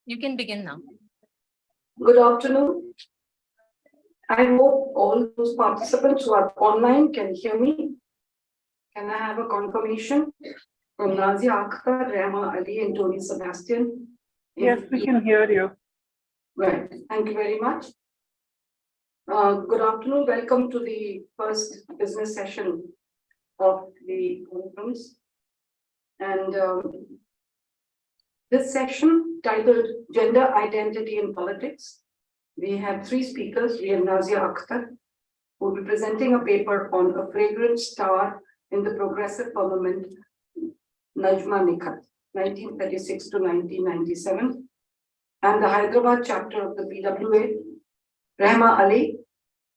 You can begin now. Good afternoon. I hope all those participants who are online can hear me. Can I have a confirmation from Nazia Akhtar, Rehma Ali, and Tony Sebastian? Yes, we can hear you. Right. Thank you very much. Good afternoon. Welcome to the first business session of the conference. And this session titled Gender Identity in Politics. We have three speakers. We have Nazia Akhtar, who will be presenting a paper on a fragrant star in the progressive firmament, Najma Nikhat, 1936 to 1997, and the Hyderabad chapter of the PWA, Rehma Ali,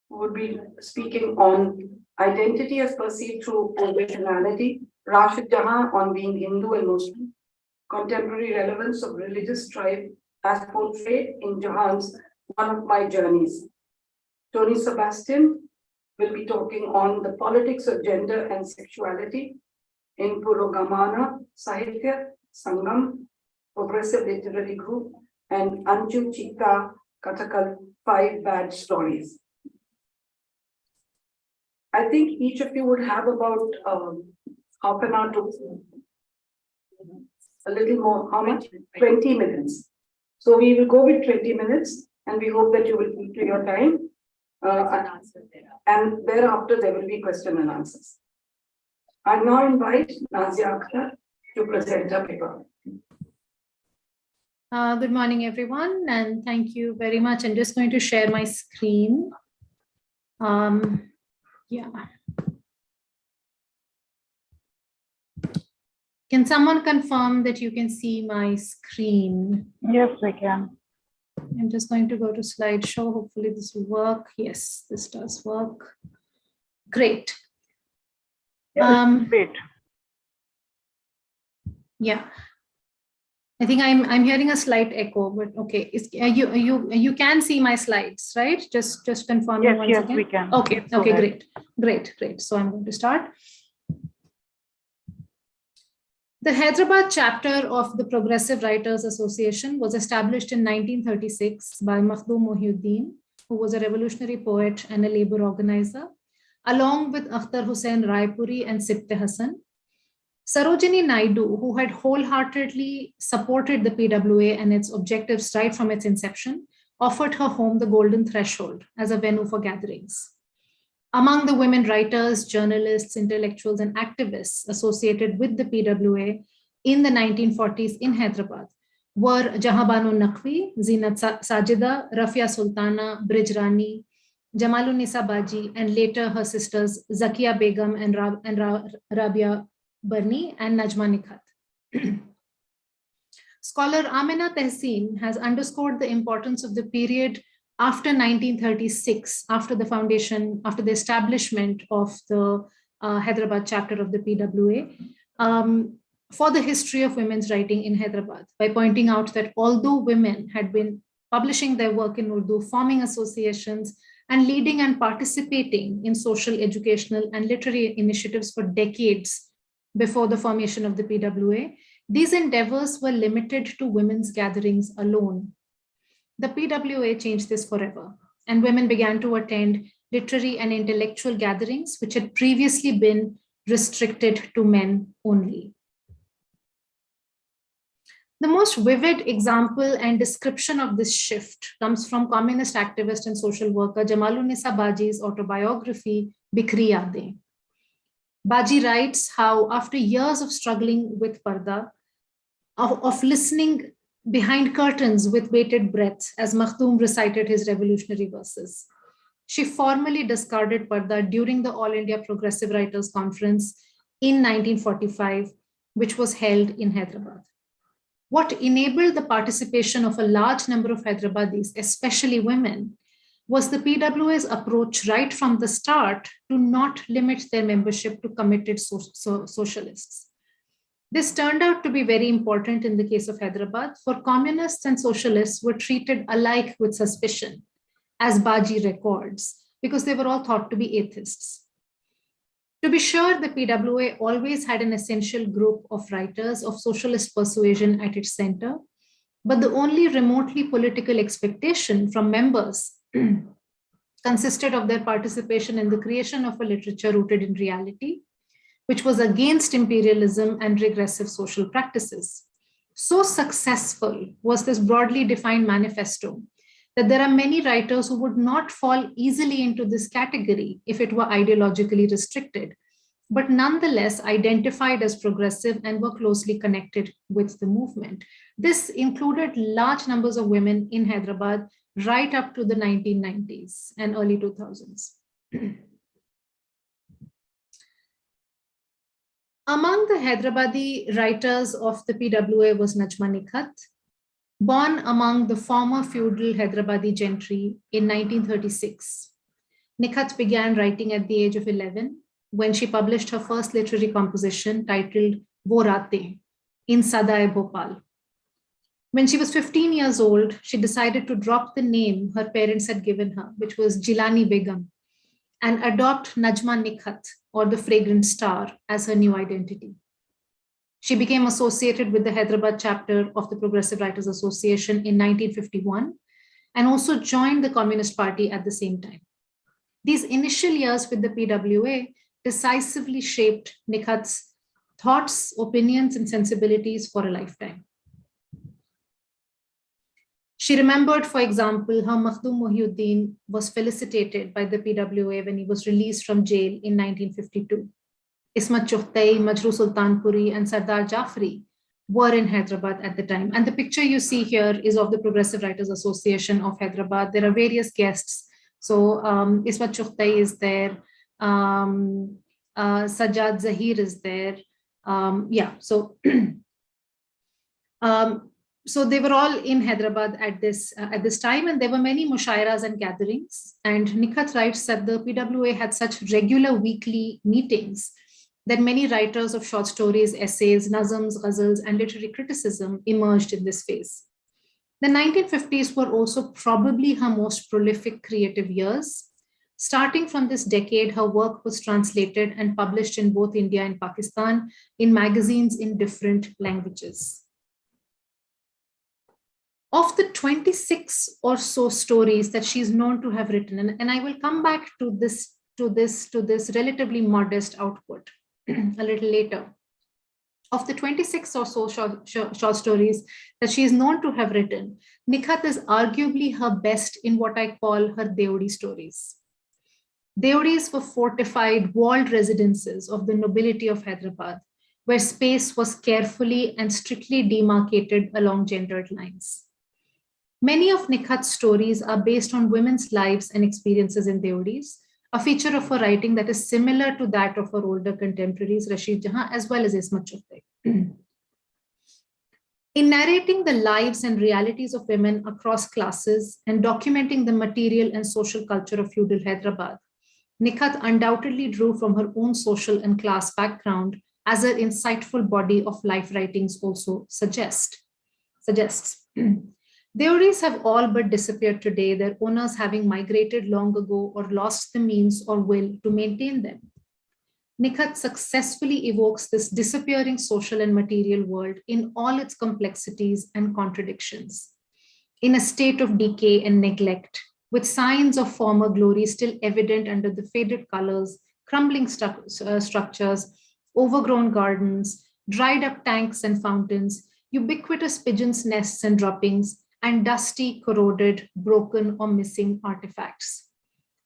who would be speaking on identity as perceived through originality, Rashid Jahan on being Hindu and Muslim, contemporary relevance of religious strife as portrayed in Jahan's One of My Journeys. Tony Sebastian will be talking on the politics of gender and sexuality in Purogamana Sahitya Sangam, Progressive Literary Group, and Anju Chika Kathakal, 5 Bad Stories. I think each of you would have about half an hour to a little more, how much? 20 minutes. So we will go with 20 minutes and we hope that you will keep to your time. And thereafter there will be question and answers. I now invite Nazia Akhtar to present her paper. Good morning, everyone, and thank you very much. I'm just going to share my screen. Yeah. Can someone confirm that you can see my screen? Yes, we can. I'm just going to go to slideshow. Hopefully this will work. Yes, this does work. Great. Great. Yeah. I think I'm hearing a slight echo, but okay. You can see my slides, right? Just confirming Yes, once yes, again. we can. Okay, Go okay, ahead. great. So I'm going to start. The Hyderabad chapter of the Progressive Writers Association was established in 1936 by Makhdoom Mohiuddin, who was a revolutionary poet and a labor organizer, along with Akhtar Hussain Raipuri and Sibte Hassan. Sarojini Naidu, who had wholeheartedly supported the PWA and its objectives right from its inception, offered her home the Golden Threshold as a venue for gatherings. Among the women writers, journalists, intellectuals, and activists associated with the PWA in the 1940s in Hyderabad were Jahabanu Naqvi, Zinat Sajida, Rafia Sultana, Brij Rani, Jamalunnisa Baji, and later her sisters Zakia Begum and Rabia Barni and Najma Nikhat. Scholar Amina Tehseen has underscored the importance of the period after 1936, after the establishment of the Hyderabad chapter of the PWA, for the history of women's writing in Hyderabad, by pointing out that although women had been publishing their work in Urdu, forming associations, and leading and participating in social, educational, and literary initiatives for decades before the formation of the PWA, these endeavors were limited to women's gatherings alone. The PWA changed this forever, and women began to attend literary and intellectual gatherings, which had previously been restricted to men only. The most vivid example and description of this shift comes from communist activist and social worker Jamalunnisa Baji's autobiography, Bikhri Yaadein. Baji writes how after years of struggling with parda, of listening behind curtains with bated breath as Makhdoom recited his revolutionary verses, she formally discarded parda during the All India Progressive Writers Conference in 1945, which was held in Hyderabad. What enabled the participation of a large number of Hyderabadis, especially women, was the PWA's approach right from the start to not limit their membership to committed socialists. This turned out to be very important in the case of Hyderabad, for communists and socialists were treated alike with suspicion, as Baji records, because they were all thought to be atheists. To be sure, the PWA always had an essential group of writers of socialist persuasion at its center, but the only remotely political expectation from members consisted of their participation in the creation of a literature rooted in reality, which was against imperialism and regressive social practices. So successful was this broadly defined manifesto that there are many writers who would not fall easily into this category if it were ideologically restricted, but nonetheless identified as progressive and were closely connected with the movement. This included large numbers of women in Hyderabad right up to the 1990s and early 2000s. Among the Hyderabadi writers of the PWA was Najma Nikhat, born among the former feudal Hyderabadi gentry in 1936. Nikhat began writing at the age of 11 when she published her first literary composition titled Wo Raatein in Sada-e-Bhopal. When she was 15 years old, she decided to drop the name her parents had given her, which was Jilani Begum, and adopt Najma Nikhat, or the Fragrant Star, as her new identity. She became associated with the Hyderabad chapter of the Progressive Writers Association in 1951 and also joined the Communist Party at the same time. These initial years with the PWA decisively shaped Nikhat's thoughts, opinions, and sensibilities for a lifetime. She remembered, for example, how Makhdoom Mohiuddin was felicitated by the PWA when he was released from jail in 1952. Ismat Chughtai, Majru Sultanpuri, and Sardar Jafri were in Hyderabad at the time. And the picture you see here is of the Progressive Writers Association of Hyderabad. There are various guests. So Ismat Chughtai is there. Sajjad Zahir is there. So they were all in Hyderabad at this time, and there were many mushairas and gatherings. And Nikhat writes that the PWA had such regular weekly meetings that many writers of short stories, essays, nazms, ghazals, and literary criticism emerged in this phase. The 1950s were also probably her most prolific creative years. Starting from this decade, her work was translated and published in both India and Pakistan in magazines in different languages. Of the 26 or so stories that she's known to have written, and I will come back to this relatively modest output a little later. Of the 26 or so short stories that she is known to have written, Nikhat is arguably her best in what I call her Deodi stories. Deodis were fortified, walled residences of the nobility of Hyderabad, where space was carefully and strictly demarcated along gendered lines. Many of Nikhat's stories are based on women's lives and experiences in Deodis, a feature of her writing that is similar to that of her older contemporaries, Rashid Jahan, as well as Ismat Chughtai. In narrating the lives and realities of women across classes and documenting the material and social culture of feudal Hyderabad, Nikhat undoubtedly drew from her own social and class background, as her insightful body of life writings also suggests. Deodis have all but disappeared today, their owners having migrated long ago or lost the means or will to maintain them. Nikhat successfully evokes this disappearing social and material world in all its complexities and contradictions. In a state of decay and neglect, with signs of former glory still evident under the faded colors, crumbling structures, overgrown gardens, dried up tanks and fountains, ubiquitous pigeons' nests and droppings, and dusty, corroded, broken, or missing artifacts.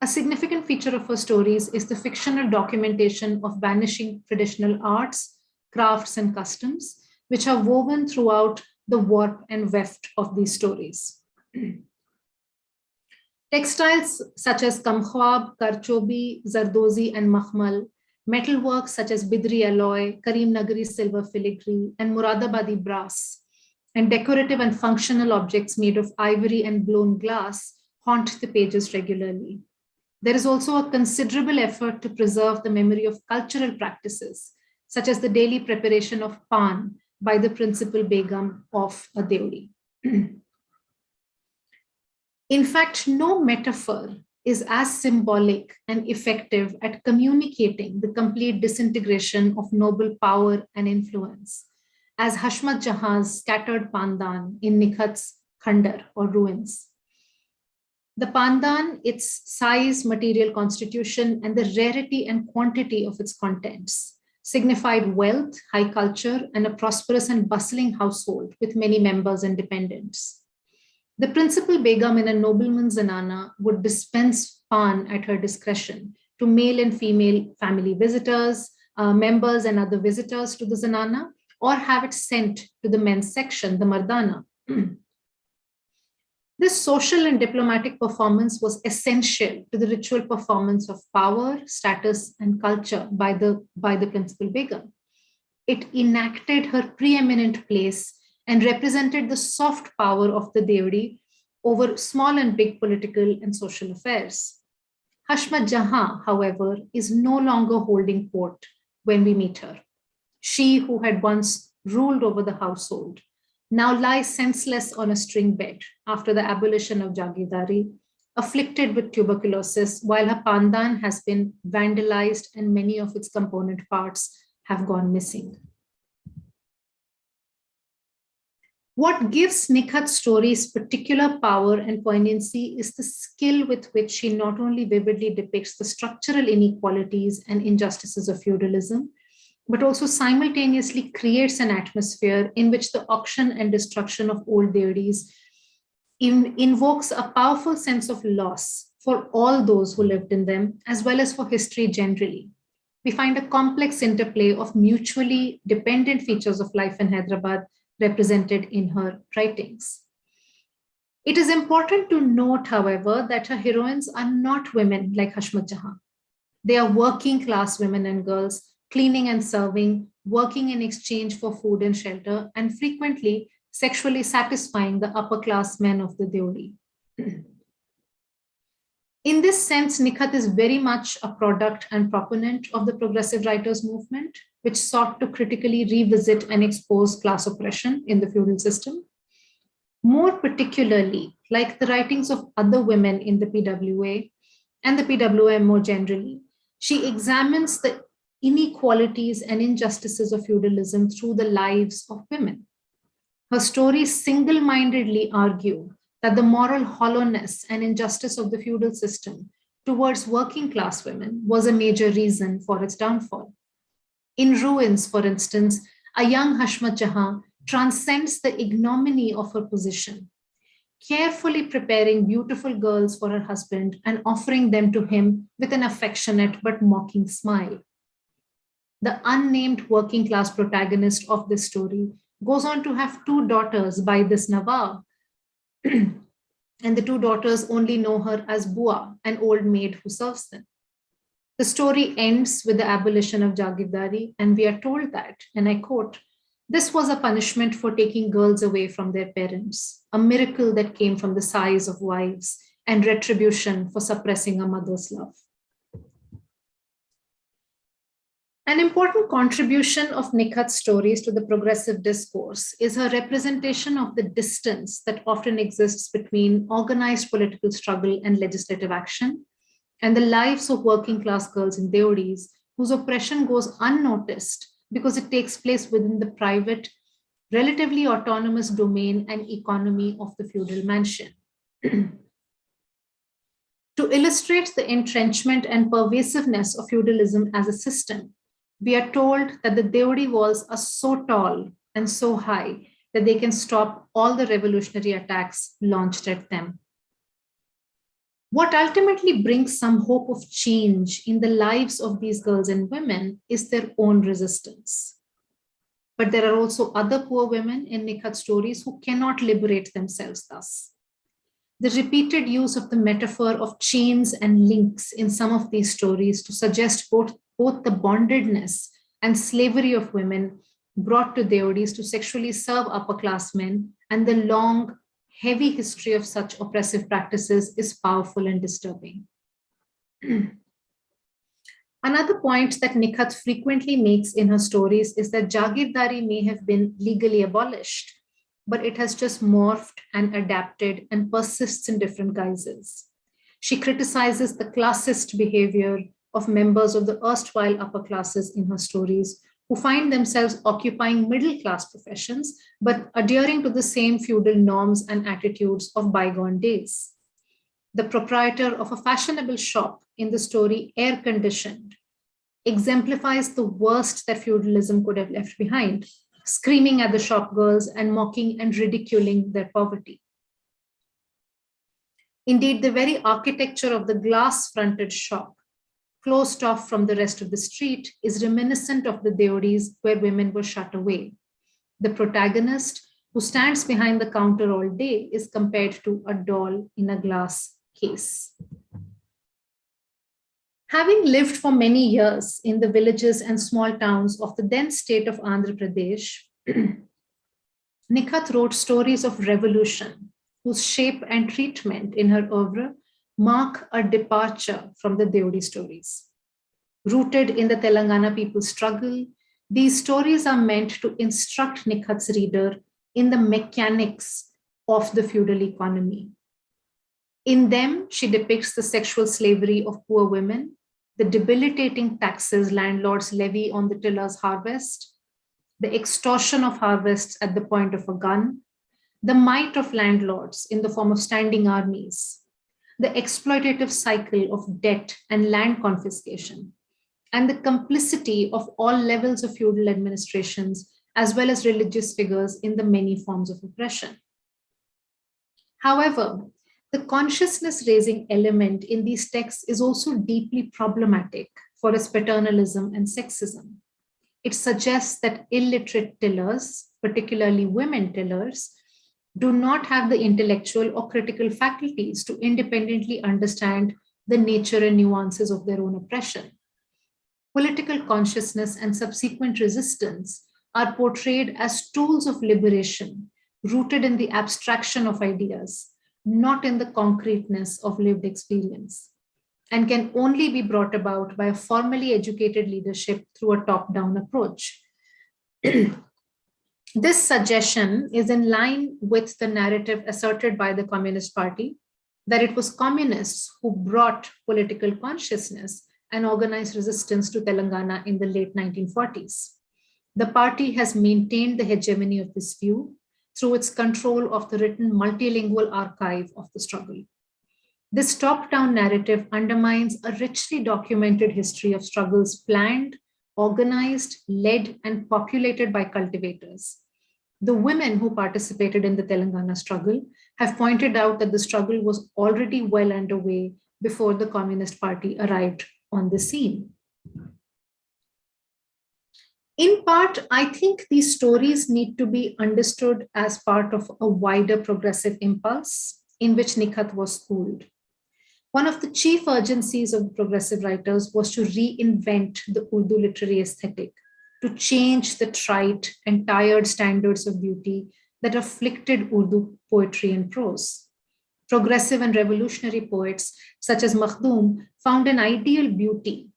A significant feature of her stories is the fictional documentation of vanishing traditional arts, crafts, and customs, which are woven throughout the warp and weft of these stories. Textiles such as kamkhwab, karchobi, zardozi, and makhmal, metalworks such as bidri alloy, Karimnagari silver filigree, and Muradabadi brass and decorative and functional objects made of ivory and blown glass haunt the pages regularly. There is also a considerable effort to preserve the memory of cultural practices, such as the daily preparation of pan by the principal begum of a deori. In fact, no metaphor is as symbolic and effective at communicating the complete disintegration of noble power and influence as Hashmat Jahan's scattered pandan in Nikhat's khandar or ruins. The pandan, its size, material constitution, and the rarity and quantity of its contents signified wealth, high culture, and a prosperous and bustling household with many members and dependents. The principal begum in a nobleman's zanana would dispense pan at her discretion to male and female family visitors, members and other visitors to the zanana, or have it sent to the men's section, the mardana. This social and diplomatic performance was essential to the ritual performance of power, status, and culture by the principal begum. It enacted her preeminent place and represented the soft power of the deori over small and big political and social affairs. Hashmat Jahan, however, is no longer holding court when we meet her. She, who had once ruled over the household, now lies senseless on a string bed after the abolition of Jagirdari, afflicted with tuberculosis, while her pandan has been vandalized and many of its component parts have gone missing. What gives Nikhat's stories particular power and poignancy is the skill with which she not only vividly depicts the structural inequalities and injustices of feudalism, but also simultaneously creates an atmosphere in which the auction and destruction of old deities invokes a powerful sense of loss for all those who lived in them, as well as for history generally. We find a complex interplay of mutually dependent features of life in Hyderabad represented in her writings. It is important to note, however, that her heroines are not women like Hashmat Jahan. They are working class women and girls, cleaning and serving, working in exchange for food and shelter, and frequently sexually satisfying the upper class men of the deori. In this sense, Nikhat is very much a product and proponent of the progressive writers movement, which sought to critically revisit and expose class oppression in the feudal system. More particularly, like the writings of other women in the PWA and the PWM more generally, she examines the inequalities and injustices of feudalism through the lives of women. Her stories single-mindedly argue that the moral hollowness and injustice of the feudal system towards working class women was a major reason for its downfall. In Ruins, for instance, a young Hashmat Jahan transcends the ignominy of her position, carefully preparing beautiful girls for her husband and offering them to him with an affectionate but mocking smile. The unnamed working class protagonist of this story goes on to have two daughters by this Nawab, and the two daughters only know her as Bua, an old maid who serves them. The story ends with the abolition of Jagirdari, and we are told that, and I quote, "This was a punishment for taking girls away from their parents, a miracle that came from the sighs of wives, and retribution for suppressing a mother's love." An important contribution of Nikhat's stories to the progressive discourse is her representation of the distance that often exists between organized political struggle and legislative action, and the lives of working class girls in deoris whose oppression goes unnoticed because it takes place within the private, relatively autonomous domain and economy of the feudal mansion. To illustrate the entrenchment and pervasiveness of feudalism as a system, we are told that the deori walls are so tall and so high that they can stop all the revolutionary attacks launched at them. What ultimately brings some hope of change in the lives of these girls and women is their own resistance. But there are also other poor women in Nikhat's stories who cannot liberate themselves thus. The repeated use of the metaphor of chains and links in some of these stories to suggest both the bondedness and slavery of women brought to deodis to sexually serve upperclassmen, and the long, heavy history of such oppressive practices is powerful and disturbing. Another point that Nikhat frequently makes in her stories is that Jagirdari may have been legally abolished, but it has just morphed and adapted and persists in different guises. She criticizes the classist behavior of members of the erstwhile upper classes in her stories, who find themselves occupying middle-class professions, but adhering to the same feudal norms and attitudes of bygone days. The proprietor of a fashionable shop in the story, Air Conditioned, exemplifies the worst that feudalism could have left behind, screaming at the shop girls and mocking and ridiculing their poverty. Indeed, the very architecture of the glass-fronted shop, closed off from the rest of the street, is reminiscent of the deodis where women were shut away. The protagonist, who stands behind the counter all day, is compared to a doll in a glass case. Having lived for many years in the villages and small towns of the then state of Andhra Pradesh, Nikhat wrote stories of revolution, whose shape and treatment in her oeuvre mark a departure from the Deodi stories. Rooted in the Telangana people's struggle, these stories are meant to instruct Nikhat's reader in the mechanics of the feudal economy. In them, she depicts the sexual slavery of poor women, the debilitating taxes landlords levy on the tiller's harvest, the extortion of harvests at the point of a gun, the might of landlords in the form of standing armies, the exploitative cycle of debt and land confiscation, and the complicity of all levels of feudal administrations, as well as religious figures in the many forms of oppression. However, the consciousness-raising element in these texts is also deeply problematic for its paternalism and sexism. It suggests that illiterate tillers, particularly women tillers, do not have the intellectual or critical faculties to independently understand the nature and nuances of their own oppression. Political consciousness and subsequent resistance are portrayed as tools of liberation, rooted in the abstraction of ideas, not in the concreteness of lived experience, and can only be brought about by a formally educated leadership through a top-down approach. This suggestion is in line with the narrative asserted by the Communist Party that it was communists who brought political consciousness and organized resistance to Telangana in the late 1940s. The party has maintained the hegemony of this view through its control of the written multilingual archive of the struggle. This top-down narrative undermines a richly documented history of struggles planned, organized, led, and populated by cultivators. The women who participated in the Telangana struggle have pointed out that the struggle was already well underway before the Communist Party arrived on the scene. In part, I think these stories need to be understood as part of a wider progressive impulse in which Nikhat was schooled. One of the chief urgencies of progressive writers was to reinvent the Urdu literary aesthetic, to change the trite and tired standards of beauty that afflicted Urdu poetry and prose. Progressive and revolutionary poets such as Makhdoom found an ideal beauty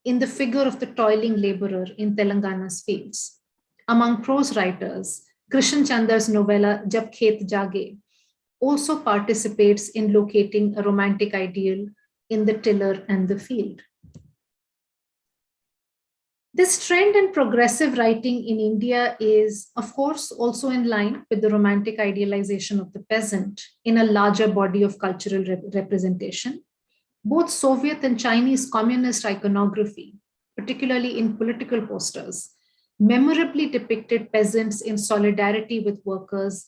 in the figure of the toiling laborer in Telangana's fields. Among prose writers, Krishan Chandra's novella Jab Khet Jage also participates in locating a romantic ideal in the tiller and the field. This trend in progressive writing in India is, of course, also in line with the romantic idealization of the peasant in a larger body of cultural representation. Both Soviet and Chinese communist iconography, particularly in political posters, memorably depicted peasants in solidarity with workers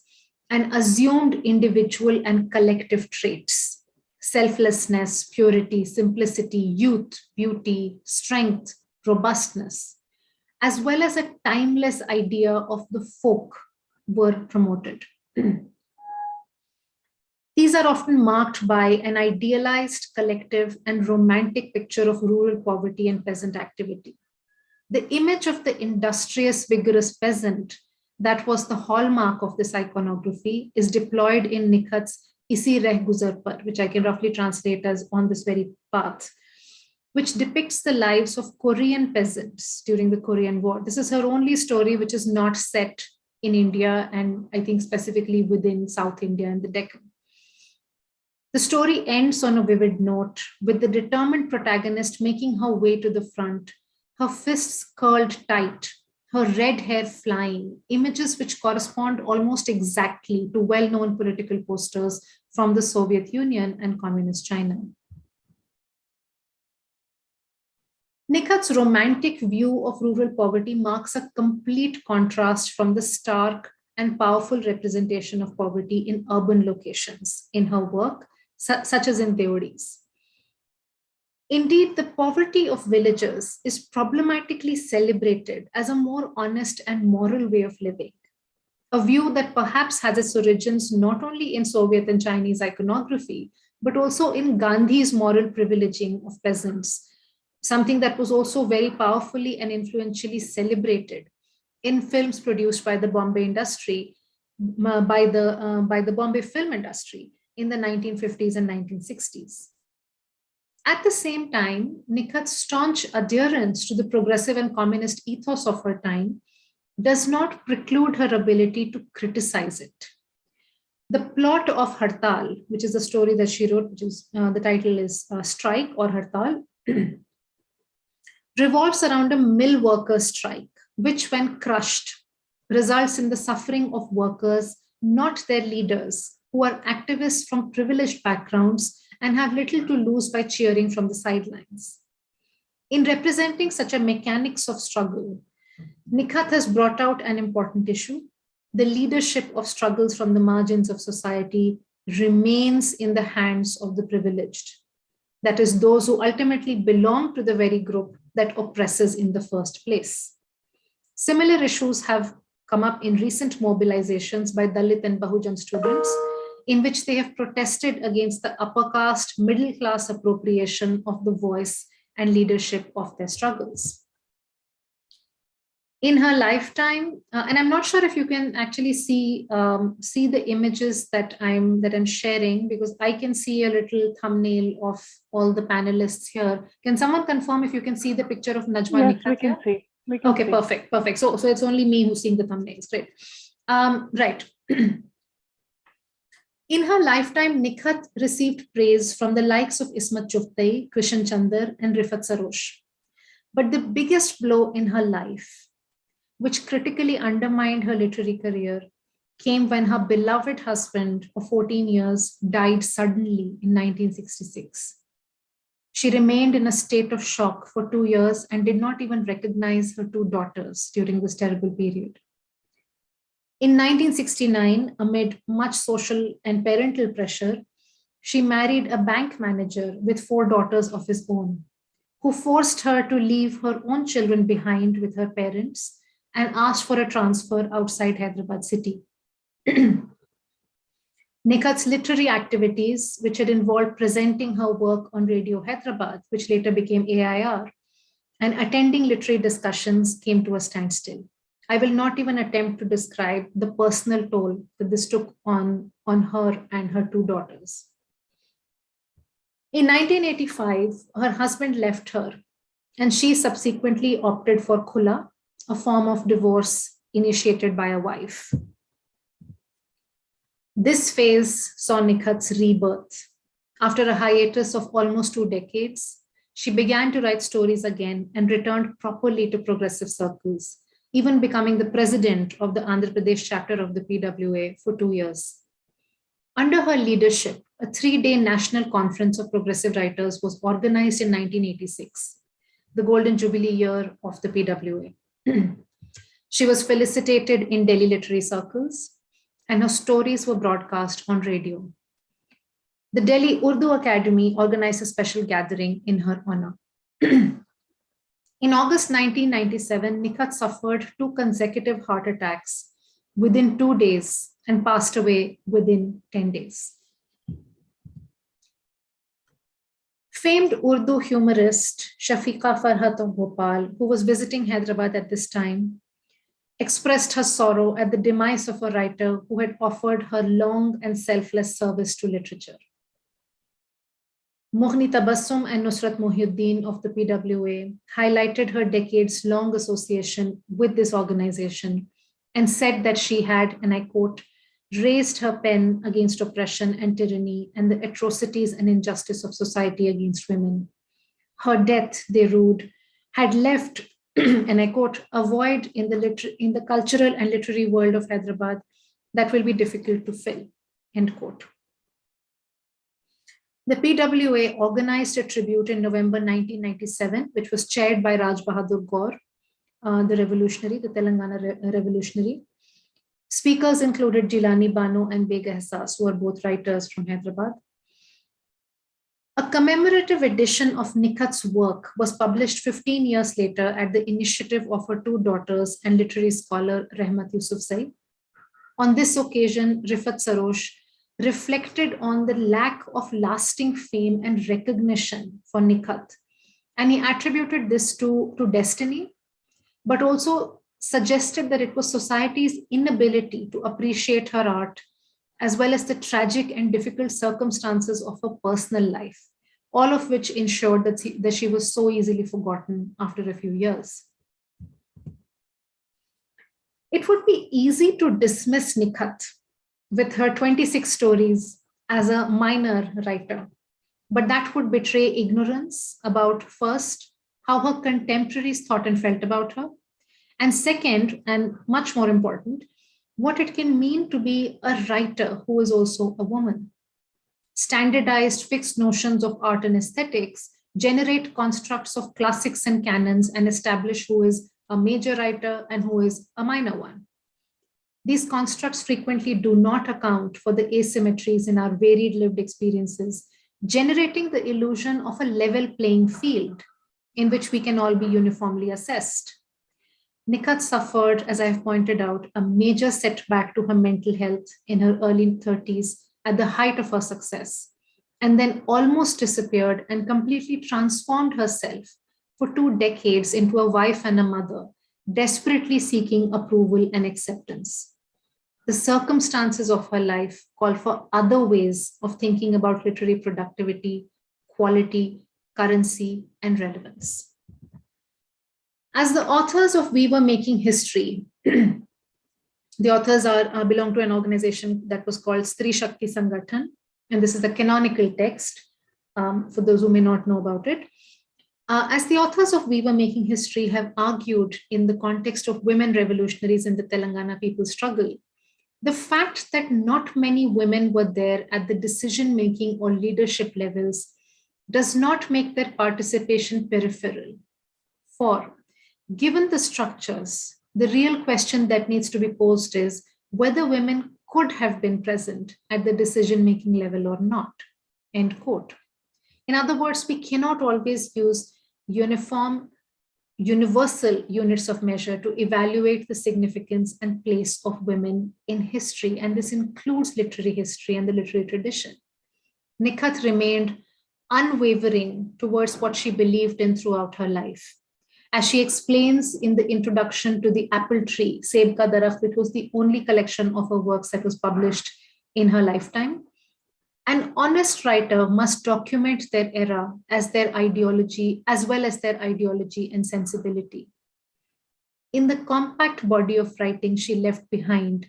and assumed individual and collective traits: selflessness, purity, simplicity, youth, beauty, strength, robustness, as well as a timeless idea of the folk were promoted. These are often marked by an idealized, collective, and romantic picture of rural poverty and peasant activity. The image of the industrious, vigorous peasant that was the hallmark of this iconography is deployed in Nikhat's Isi Reh Guzar Par, which I can roughly translate as on this very path, which depicts the lives of Korean peasants during the Korean War. This is her only story which is not set in India, and I think specifically within South India and the Deccan. The story ends on a vivid note, with the determined protagonist making her way to the front, her fists curled tight, her red hair flying, images which correspond almost exactly to well-known political posters from the Soviet Union and Communist China. Nikhat's romantic view of rural poverty marks a complete contrast from the stark and powerful representation of poverty in urban locations in her work, such as in Theories. Indeed, the poverty of villagers is problematically celebrated as a more honest and moral way of living, a view that perhaps has its origins not only in Soviet and Chinese iconography, but also in Gandhi's moral privileging of peasants, something that was also very powerfully and influentially celebrated in films produced by the Bombay industry, by the Bombay film industry in the 1950s and 1960s. At the same time, Nikhat's staunch adherence to the progressive and communist ethos of her time does not preclude her ability to criticize it. The plot of Hartal, which is the story that she wrote, which is the title is Strike or Hartal, revolves around a mill workers' strike, which, when crushed, results in the suffering of workers, not their leaders, who are activists from privileged backgrounds and have little to lose by cheering from the sidelines. In representing such a mechanics of struggle, Nikhat has brought out an important issue. The leadership of struggles from the margins of society remains in the hands of the privileged. That is, those who ultimately belong to the very group that oppresses in the first place. Similar issues have come up in recent mobilizations by Dalit and Bahujan students, in which they have protested against the upper caste, middle class appropriation of the voice and leadership of their struggles. In her lifetime, and I'm not sure if you can actually see the images that I'm sharing, because I can see a little thumbnail of all the panelists here. Can someone confirm if you can see the picture of Najma Yes, Nikhat we can here? see. We can Okay, see. perfect. So it's only me who's seeing the thumbnails. Great. Right. In her lifetime, Nikhat received praise from the likes of Ismat Chuftai, Krishan Chandar, and Rifat Sarosh. But the biggest blow in her life, which critically undermined her literary career, came when her beloved husband of 14 years died suddenly in 1966. She remained in a state of shock for 2 years and did not even recognize her 2 daughters during this terrible period. In 1969, amid much social and parental pressure, she married a bank manager with 4 daughters of his own, who forced her to leave her own children behind with her parents and asked for a transfer outside Hyderabad city. Nikhat's literary activities, which had involved presenting her work on Radio Hyderabad, which later became AIR, and attending literary discussions, came to a standstill. I will not even attempt to describe the personal toll that this took on her and her 2 daughters. In 1985, her husband left her, and she subsequently opted for khula, a form of divorce initiated by a wife. This phase saw Nikhat's rebirth. After a hiatus of almost 2 decades, she began to write stories again and returned properly to progressive circles, even becoming the president of the Andhra Pradesh chapter of the PWA for 2 years. Under her leadership, a 3-day national conference of progressive writers was organized in 1986, the golden jubilee year of the PWA. She was felicitated in Delhi literary circles, and her stories were broadcast on radio. The Delhi Urdu Academy organized a special gathering in her honor. In August 1997, Nikhat suffered 2 consecutive heart attacks within 2 days and passed away within 10 days. Famed Urdu humorist Shafiqa Farhat of Bhopal, who was visiting Hyderabad at this time, expressed her sorrow at the demise of a writer who had offered her long and selfless service to literature. Mughni Tabassum and Nusrat Mohiuddin of the PWA highlighted her decades-long association with this organization and said that she had, and I quote, raised her pen against oppression and tyranny and the atrocities and injustice of society against women. Her death, they wrote, had left, and I quote, a void in the cultural and literary world of Hyderabad that will be difficult to fill, end quote. The PWA organized a tribute in November 1997, which was chaired by Raj Bahadur Gaur, the Telangana revolutionary. Speakers included Jilani Bano and Beg Ehsas, who are both writers from Hyderabad. A commemorative edition of Nikhat's work was published 15 years later at the initiative of her two daughters and literary scholar Rehmat Yusufzai. On this occasion, Rifat Sarosh reflected on the lack of lasting fame and recognition for Nikhat. And he attributed this to destiny, but also suggested that it was society's inability to appreciate her art, as well as the tragic and difficult circumstances of her personal life, all of which ensured that she was so easily forgotten after a few years. It would be easy to dismiss Nikhat with her 26 stories as a minor writer, but that would betray ignorance about, first, how her contemporaries thought and felt about her, and second, and much more important, what it can mean to be a writer who is also a woman. Standardized fixed notions of art and aesthetics generate constructs of classics and canons and establish who is a major writer and who is a minor one. These constructs frequently do not account for the asymmetries in our varied lived experiences, generating the illusion of a level playing field in which we can all be uniformly assessed. Nikhat suffered, as I have pointed out, a major setback to her mental health in her early 30s at the height of her success, and then almost disappeared and completely transformed herself for 2 decades into a wife and a mother, desperately seeking approval and acceptance. The circumstances of her life call for other ways of thinking about literary productivity, quality, currency, and relevance. As the authors of We Were Making History, the authors belong to an organization that was called Stri Shakti Sangathan, and this is the canonical text for those who may not know about it. As the authors of We Were Making History have argued in the context of women revolutionaries in the Telangana people's struggle, the fact that not many women were there at the decision-making or leadership levels does not make their participation peripheral. For, given the structures, the real question that needs to be posed is whether women could have been present at the decision-making level or not, end quote. In other words, we cannot always use universal units of measure to evaluate the significance and place of women in history, and this includes literary history and the literary tradition. Nikhat remained unwavering towards what she believed in throughout her life. As she explains in the introduction to The Apple Tree, Seb Ka Darakht, which was the only collection of her works that was published in her lifetime, an honest writer must document their era as their ideology, as well as their ideology and sensibility. In the compact body of writing she left behind,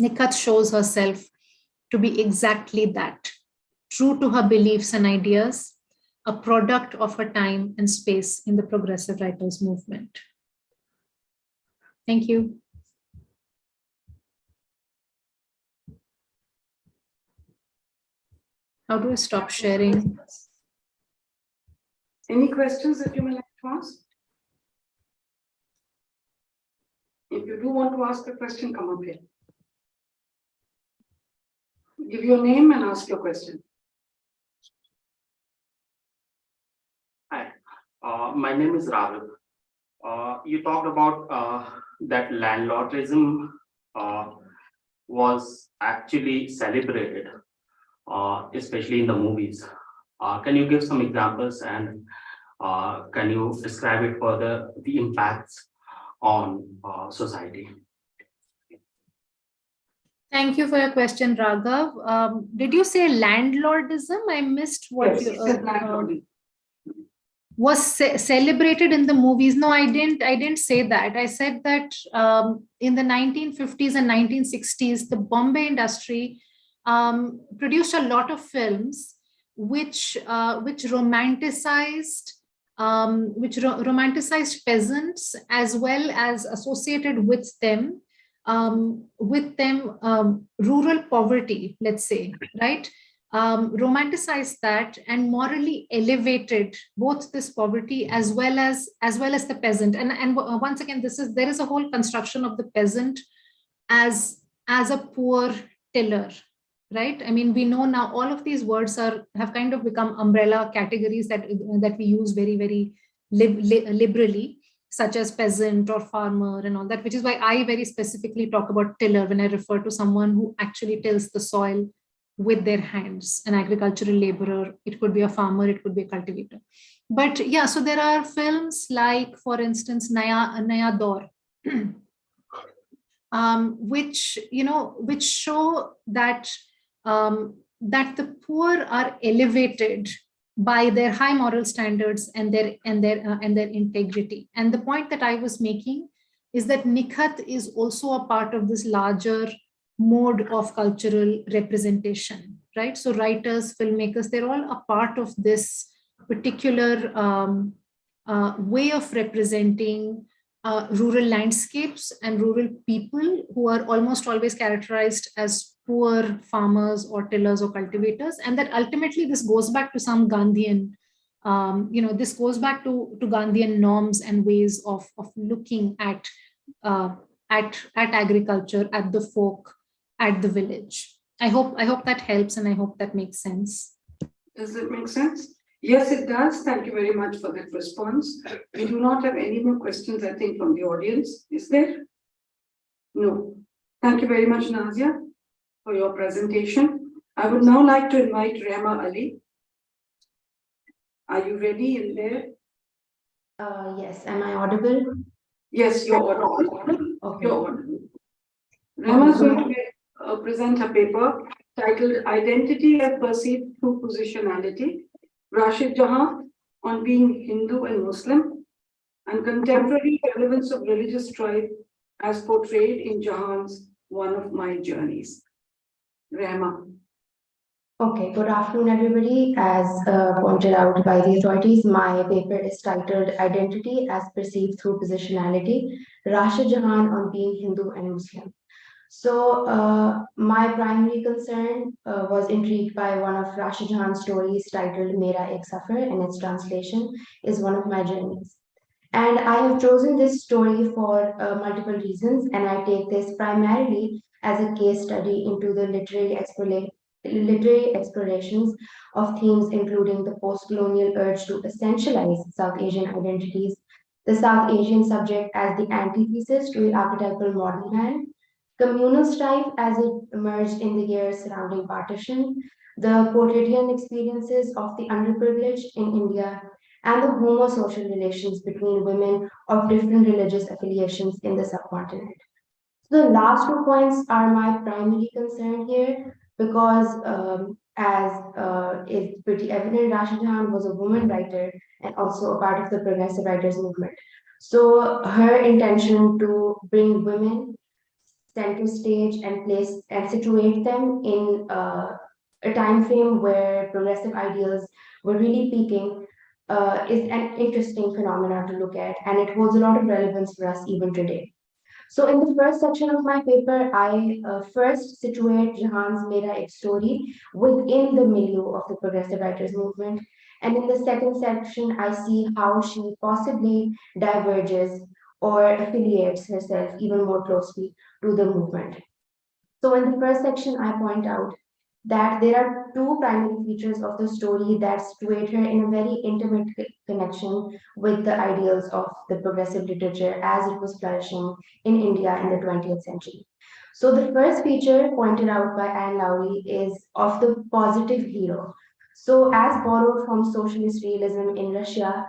Nikhat shows herself to be exactly that, true to her beliefs and ideas, a product of her time and space in the progressive writers movement. Thank you. How do I stop sharing? Any questions that you may like to ask? If you do want to ask a question, come up here. Give your name and ask your question. Hi, my name is Raghav. You talked about that landlordism was actually celebrated, especially in the movies. Can you give some examples and can you describe it further, the impacts on society? Thank you for your question, Raghav. Did you say landlordism? I missed what Yes, you it's a landlordism. was celebrated in the movies. No, I didn't say that. I said that in the 1950s and 1960s, the Bombay industry produced a lot of films which romanticized peasants, as well as associated with them rural poverty, let's say, right? Romanticized that and morally elevated both this poverty as well as the peasant. And once again, there is a whole construction of the peasant as a poor tiller, right? I mean, we know now all of these words have kind of become umbrella categories that we use very, very liberally, such as peasant or farmer and all that, which is why I very specifically talk about tiller when I refer to someone who actually tills the soil with their hands, an agricultural laborer. It could be a farmer, it could be a cultivator. But yeah, so there are films like, for instance, Naya Daur, which show that that the poor are elevated by their high moral standards and their integrity. And the point that I was making is that Nikhat is also a part of this larger mode of cultural representation, right? So writers, filmmakers, they're all a part of this particular way of representing rural landscapes and rural people who are almost always characterized as poor farmers or tillers or cultivators. And that ultimately this goes back to some Gandhian, this goes back to Gandhian norms and ways of looking at agriculture, at the folk, at the village. I hope that helps, and I hope that makes sense. Does it make sense? Yes, it does. Thank you very much for that response. We do not have any more questions, I think, from the audience. Is there? No. Thank you very much, Nazia, for your presentation. I would now like to invite Rehma Ali. Are you ready in there? Yes. Am I audible? Yes, you're audible. Okay. You're audible. Rehma is going to present a paper titled Identity as Perceived Through Positionality, Rashid Jahan on Being Hindu and Muslim, and Contemporary Relevance of Religious Strife as Portrayed in Jahan's One of My Journeys. Rehma. Okay, good afternoon, everybody. As pointed out by the authorities, my paper is titled Identity as Perceived Through Positionality, Rashid Jahan on Being Hindu and Muslim. So my primary concern was intrigued by one of Rashid Jahan's stories titled Mera Ek Safar, and its translation is One of My Journeys. And I have chosen this story for multiple reasons, and I take this primarily as a case study into the literary explorations of themes including the post-colonial urge to essentialize South Asian identities, the South Asian subject as the antithesis to the archetypal modern man, communal strife as it emerged in the years surrounding partition, the quotidian experiences of the underprivileged in India, and the homosocial relations between women of different religious affiliations in the subcontinent. So the last 2 points are my primary concern here because, as is pretty evident, Rashid Jahan was a woman writer and also a part of the progressive writers movement. So her intention to bring women center stage and place and situate them in a time frame where progressive ideals were really peaking is an interesting phenomenon to look at, and it holds a lot of relevance for us even today. So in the first section of my paper, I first situate Jahan's Mera Ek story within the milieu of the progressive writers movement. And in the second section, I see how she possibly diverges or affiliates herself even more closely to the movement. So in the first section, I point out that there are two primary features of the story that situate her in a very intimate connection with the ideals of the progressive literature as it was flourishing in India in the 20th century. So the first feature pointed out by Anne Lowry is of the positive hero. So, as borrowed from socialist realism in Russia,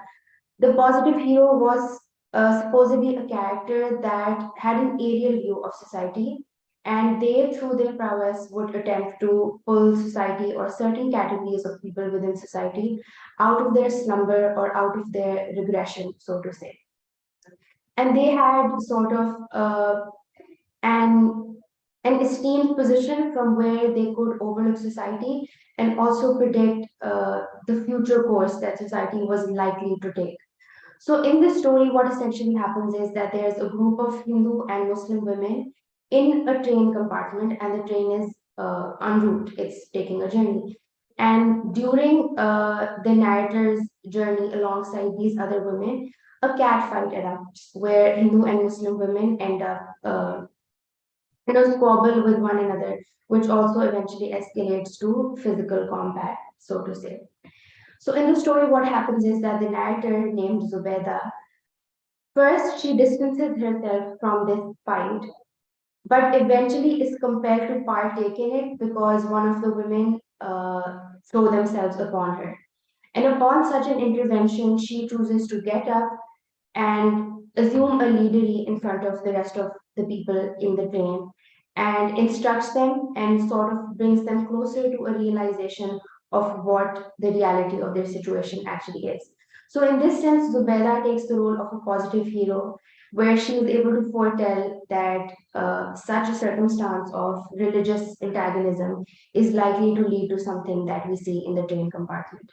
the positive hero was supposedly a character that had an aerial view of society, and they, through their prowess, would attempt to pull society or certain categories of people within society out of their slumber or out of their regression, so to say. And they had sort of an esteemed position from where they could overlook society and also predict the future course that society was likely to take. So in this story, what essentially happens is that there's a group of Hindu and Muslim women in a train compartment, and the train is en route. It's taking a journey. And during the narrator's journey alongside these other women, a cat fight erupts where Hindu and Muslim women end up, squabble with one another, which also eventually escalates to physical combat, so to say. So in the story, what happens is that the narrator named Zubeda, first she distances herself from this fight, but eventually is compelled to partake in it because one of the women throw themselves upon her. And upon such an intervention, she chooses to get up and assume a leadery in front of the rest of the people in the train and instructs them and sort of brings them closer to a realization of what the reality of their situation actually is. So, in this sense, Zubaida takes the role of a positive hero, where she is able to foretell that such a circumstance of religious antagonism is likely to lead to something that we see in the train compartment.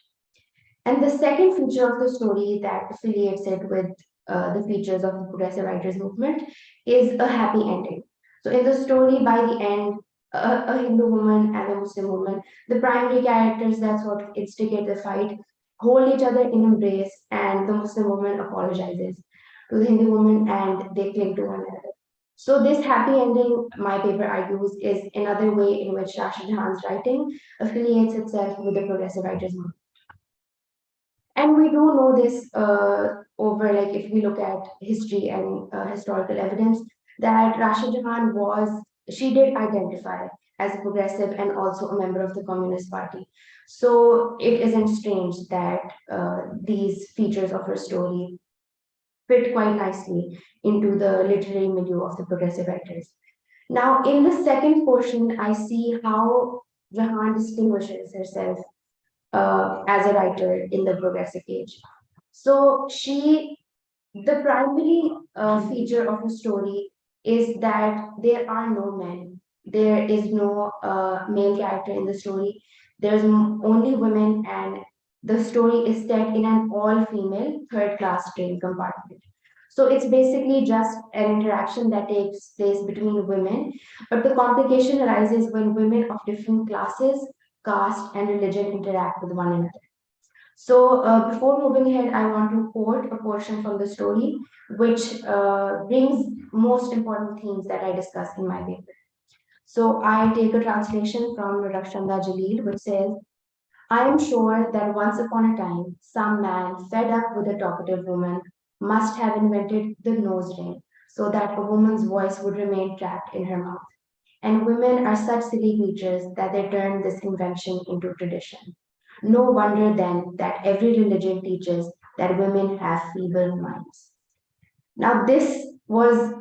And the second feature of the story that affiliates it with the features of the progressive writers movement is a happy ending. So in the story, by the end, a Hindu woman and a Muslim woman, the primary characters that sort of instigate the fight, hold each other in embrace, and the Muslim woman apologizes to the Hindu woman and they cling to one another. So this happy ending, my paper argues, is another way in which Rashid Jahan's writing affiliates itself with the progressive writers movement. And we do know this over, like, if we look at history and historical evidence, that Rashid Jahan she did identify as a progressive and also a member of the Communist Party. So it isn't strange that these features of her story fit quite nicely into the literary milieu of the progressive writers. Now, in the second portion, I see how Jahan distinguishes herself as a writer in the progressive age. So the primary feature of the story is that there are no men. There is no male character in the story. There's only women, and the story is set in an all-female third-class train compartment. So it's basically just an interaction that takes place between women, but the complication arises when women of different classes, caste, and religion interact with one another. So before moving ahead, I want to quote a portion from the story, which brings most important themes that I discuss in my paper. So I take a translation from Rakshanda Jalil, which says, I am sure that once upon a time, some man fed up with a talkative woman must have invented the nose ring so that a woman's voice would remain trapped in her mouth. And women are such silly creatures that they turn this invention into tradition. No wonder then that every religion teaches that women have feeble minds. Now, this was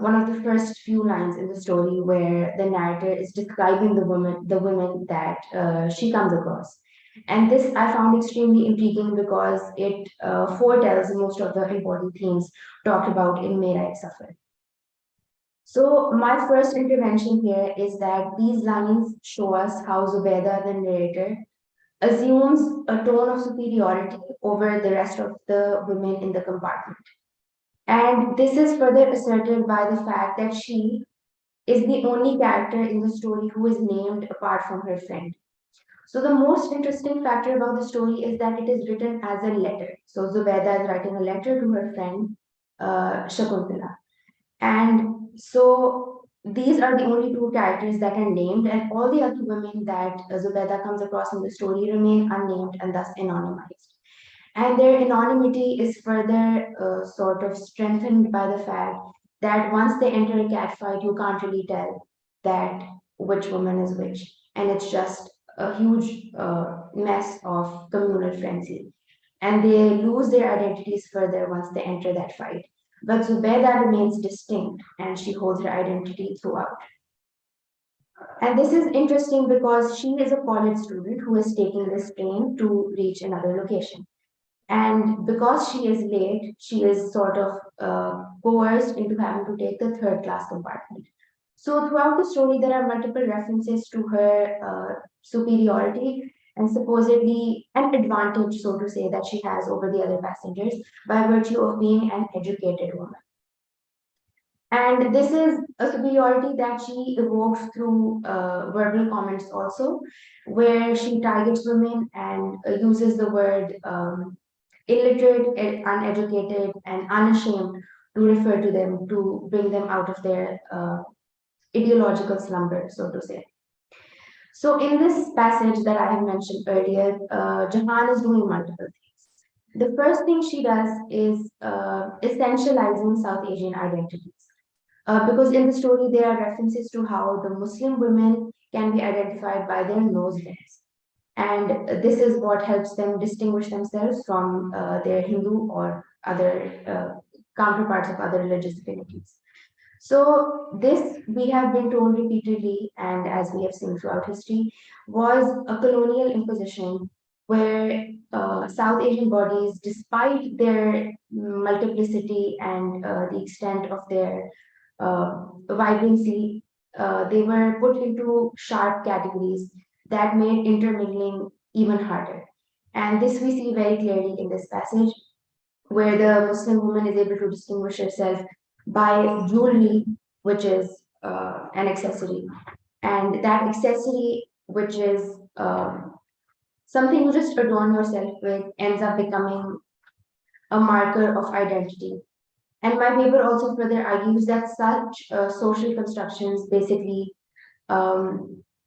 one of the first few lines in the story where the narrator is describing the women that she comes across. And this I found extremely intriguing because it foretells most of the important themes talked about in Mera Safar. So my first intervention here is that these lines show us how Zubaida, the narrator, assumes a tone of superiority over the rest of the women in the compartment. And this is further asserted by the fact that she is the only character in the story who is named apart from her friend. So the most interesting factor about the story is that it is written as a letter. So Zubaida is writing a letter to her friend Shakuntala. And so these are the only two characters that are named, and all the other women that Zubaida comes across in the story remain unnamed and thus anonymized. And their anonymity is further sort of strengthened by the fact that once they enter a cat fight, you can't really tell that which woman is which. And it's just a huge mess of communal frenzy, and they lose their identities further once they enter that fight. But Zubaida remains distinct, and she holds her identity throughout. And this is interesting because she is a college student who is taking this train to reach another location. And because she is late, she is sort of coerced into having to take the third class compartment. So throughout the story, there are multiple references to her superiority and supposedly an advantage, so to say, that she has over the other passengers by virtue of being an educated woman. And this is a superiority that she evokes through verbal comments also, where she targets women and uses the word illiterate, uneducated, and unashamed to refer to them, to bring them out of their ideological slumber, so to say. So in this passage that I have mentioned earlier, Jahan is doing multiple things. The first thing she does is essentializing South Asian identities. Because in the story, there are references to how the Muslim women can be identified by their nose hairs. And this is what helps them distinguish themselves from their Hindu or other counterparts of other religious affinities. So this, we have been told repeatedly, and as we have seen throughout history, was a colonial imposition where South Asian bodies, despite their multiplicity and the extent of their vibrancy, they were put into sharp categories that made intermingling even harder. And this we see very clearly in this passage, where the Muslim woman is able to distinguish herself by jewelry, which is an accessory. And that accessory, which is something you just adorn yourself with, ends up becoming a marker of identity. And my paper also further argues that such social constructions, basically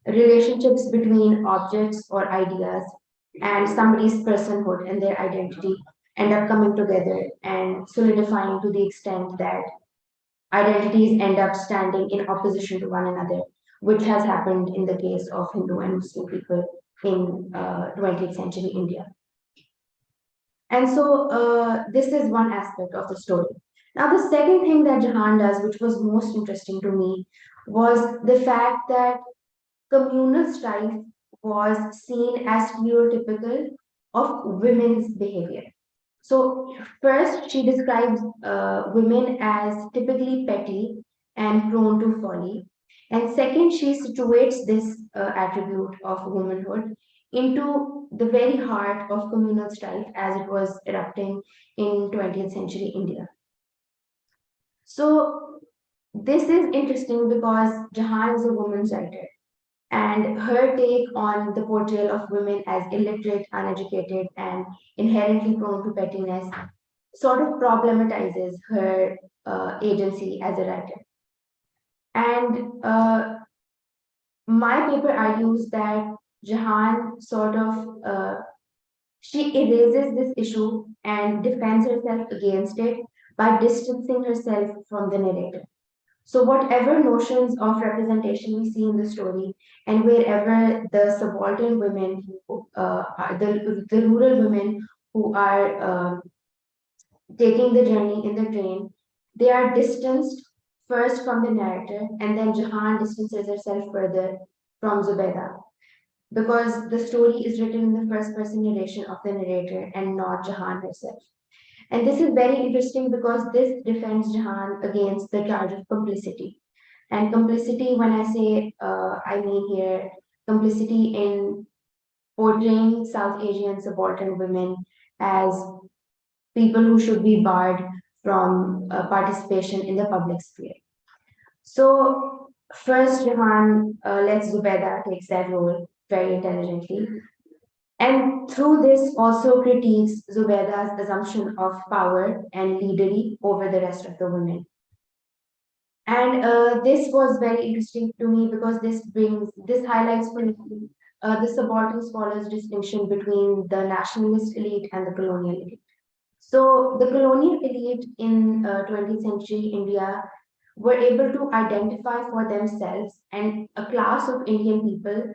relationships between objects or ideas and somebody's personhood and their identity, end up coming together and solidifying to the extent that identities end up standing in opposition to one another, which has happened in the case of Hindu and Muslim people in 20th century India. And so this is one aspect of the story. Now, the second thing that Jahan does, which was most interesting to me, was the fact that communal strife was seen as stereotypical of women's behavior. So first, she describes women as typically petty and prone to folly. And second, she situates this attribute of womanhood into the very heart of communal strife as it was erupting in 20th century India. So this is interesting because Jahan is a woman's writer, and her take on the portrayal of women as illiterate, uneducated, and inherently prone to pettiness sort of problematizes her agency as a writer. And my paper argues that Jahan sort of she erases this issue and defends herself against it by distancing herself from the narrative. So whatever notions of representation we see in the story, and wherever the subaltern women, the rural women who are taking the journey in the train, they are distanced first from the narrator, and then Jahan distances herself further from Zubaida, because the story is written in the first person narration of the narrator and not Jahan herself. And this is very interesting because this defends Jahan against the charge of complicity. And complicity, when I say, I mean here complicity in portraying South Asian subaltern women as people who should be barred from participation in the public sphere. So first, Jahan lets Zubaida take that role very intelligently. And through this also critiques Zubaida's assumption of power and leadery over the rest of the women. And this was very interesting to me because this highlights for me the subaltern scholars' distinction between the nationalist elite and the colonial elite. So the colonial elite in 20th century India were able to identify for themselves and a class of Indian people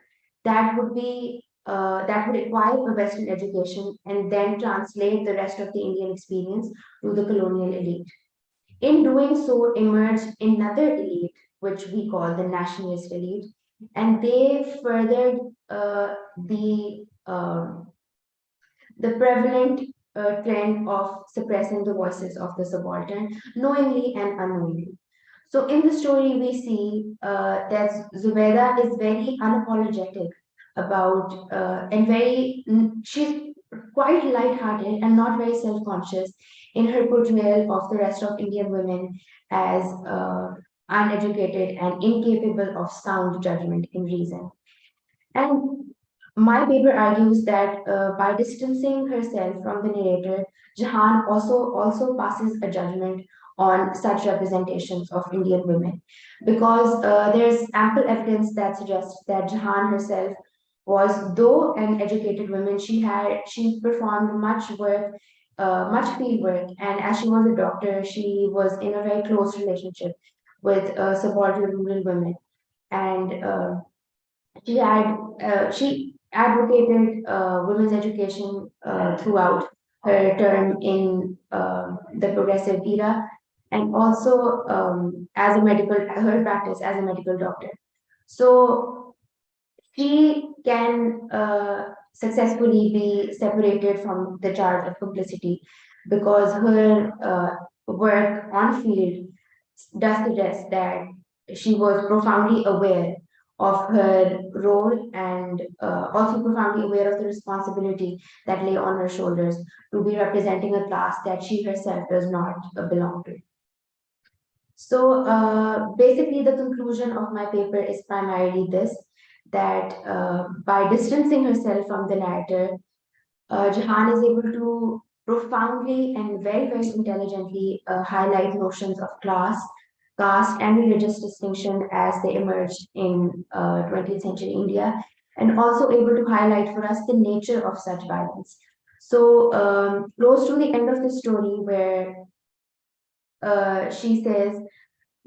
that would be that would require a Western education and then translate the rest of the Indian experience to the colonial elite. In doing so, emerged another elite, which we call the nationalist elite, and they furthered the prevalent trend of suppressing the voices of the subaltern, knowingly and unknowingly. So in the story, we see that Zubaida is very unapologetic about and she's quite light-hearted and not very self-conscious in her portrayal of the rest of Indian women as uneducated and incapable of sound judgment in reason. And my paper argues that by distancing herself from the narrator, Jahan also passes a judgment on such representations of Indian women, because there's ample evidence that suggests that Jahan herself was, though an educated woman, she performed much work, much field work, and as she was a doctor, she was in a very close relationship with subaltern rural women, and she advocated women's education throughout her term in the progressive era, and also as a her practice as a medical doctor. So she can successfully be separated from the charge of complicity because her work on field does suggest that she was profoundly aware of her role and also profoundly aware of the responsibility that lay on her shoulders to be representing a class that she herself does not belong to. So basically the conclusion of my paper is primarily this, that by distancing herself from the narrator, Jahan is able to profoundly and very, very intelligently highlight notions of class, caste, and religious distinction as they emerged in 20th century India, and also able to highlight for us the nature of such violence. So, close to the end of the story, where she says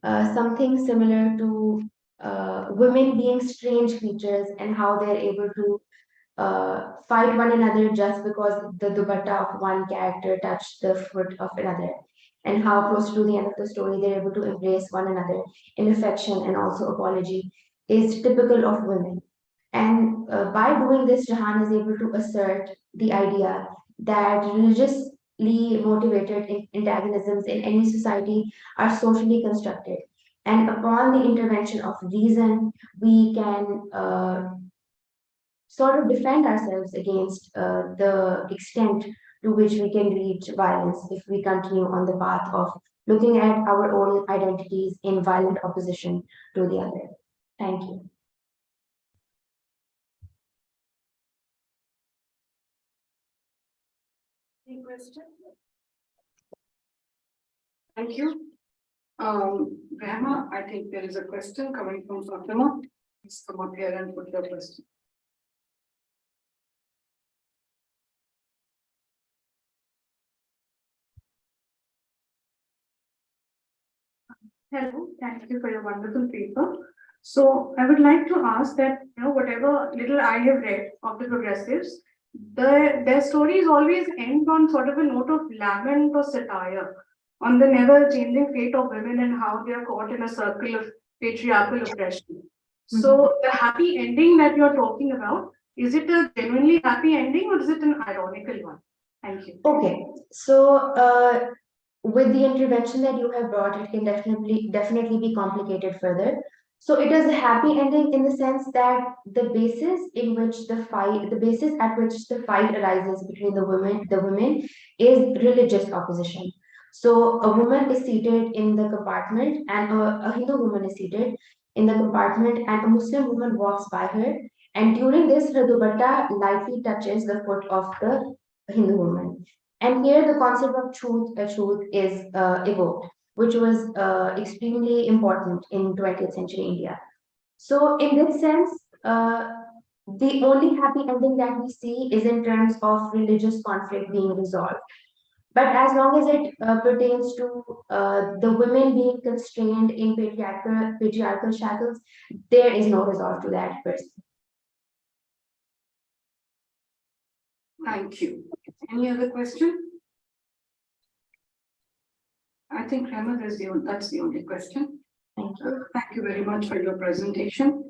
something similar to women being strange creatures and how they're able to fight one another just because the dupatta of one character touched the foot of another, and how close to the end of the story they're able to embrace one another in affection and also apology, is typical of women. And by doing this, Jahan is able to assert the idea that religiously motivated antagonisms in any society are socially constructed. And upon the intervention of reason, we can sort of defend ourselves against the extent to which we can reach violence if we continue on the path of looking at our own identities in violent opposition to the other. Thank you. Any question? Thank you. Rehma, I think there is a question coming from Fatima. Please come up here and put your question. Hello, thank you for your wonderful paper. So I would like to ask that, whatever little I have read of the progressives, their stories always end on sort of a note of lament or satire on the never changing fate of women and how they are caught in a circle of patriarchal oppression. So the happy ending that you're talking about, is it a genuinely happy ending or is it an ironical one? Thank you. Okay, so with the intervention that you have brought, it can definitely be complicated further. So it is a happy ending in the sense that the basis at which the fight arises between the women is religious opposition. So a woman is seated in the compartment, and a Hindu woman is seated in the compartment, and a Muslim woman walks by her. And during this, her dupatta lightly touches the foot of the Hindu woman. And here the concept of truth is evoked, which was extremely important in 20th century India. So in this sense, the only happy ending that we see is in terms of religious conflict being resolved. But as long as it pertains to the women being constrained in patriarchal shackles, there is no resolve to that person. Thank you. Any other question? I think Rema, that's the only question. Thank you. Thank you very much for your presentation.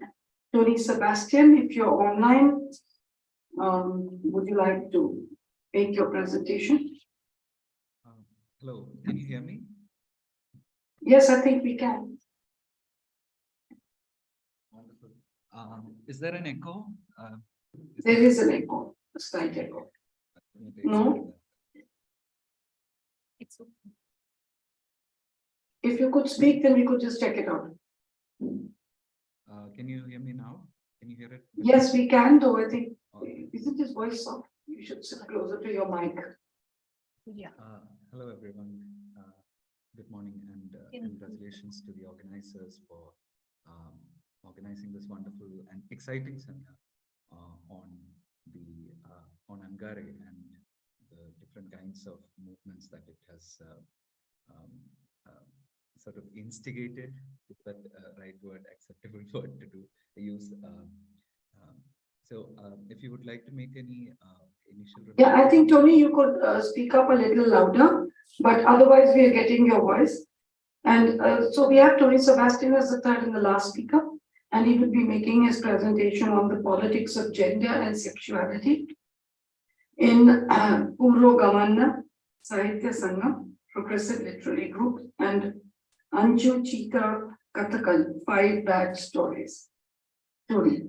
Tony Sebastian, if you're online, would you like to make your presentation? Hello, can you hear me? Yes, I think we can. Wonderful. Is there an echo? There is an echo, a slight echo. No? It's okay. If you could speak, then we could just check it out. Can you hear me now? Can you hear it? Yes, we can, though I think, Okay. isn't his voice soft? You should sit closer to your mic. Yeah. Hello, everyone. Good morning and congratulations to the organizers for organizing this wonderful and exciting seminar on Angarey and the different kinds of movements that it has sort of instigated, if that right word, acceptable word to use. If you would like to make any initial remarks. Yeah, I think, Tony, you could speak up a little louder, but otherwise we are getting your voice. And so we have Tony Sebastian as the third and the last speaker, and he will be making his presentation on the politics of gender and sexuality in Puro Gamanna Sahitya Sangam, Progressive Literary Group, and Anju Chita Kathakal, 5 Bad Stories. Tony.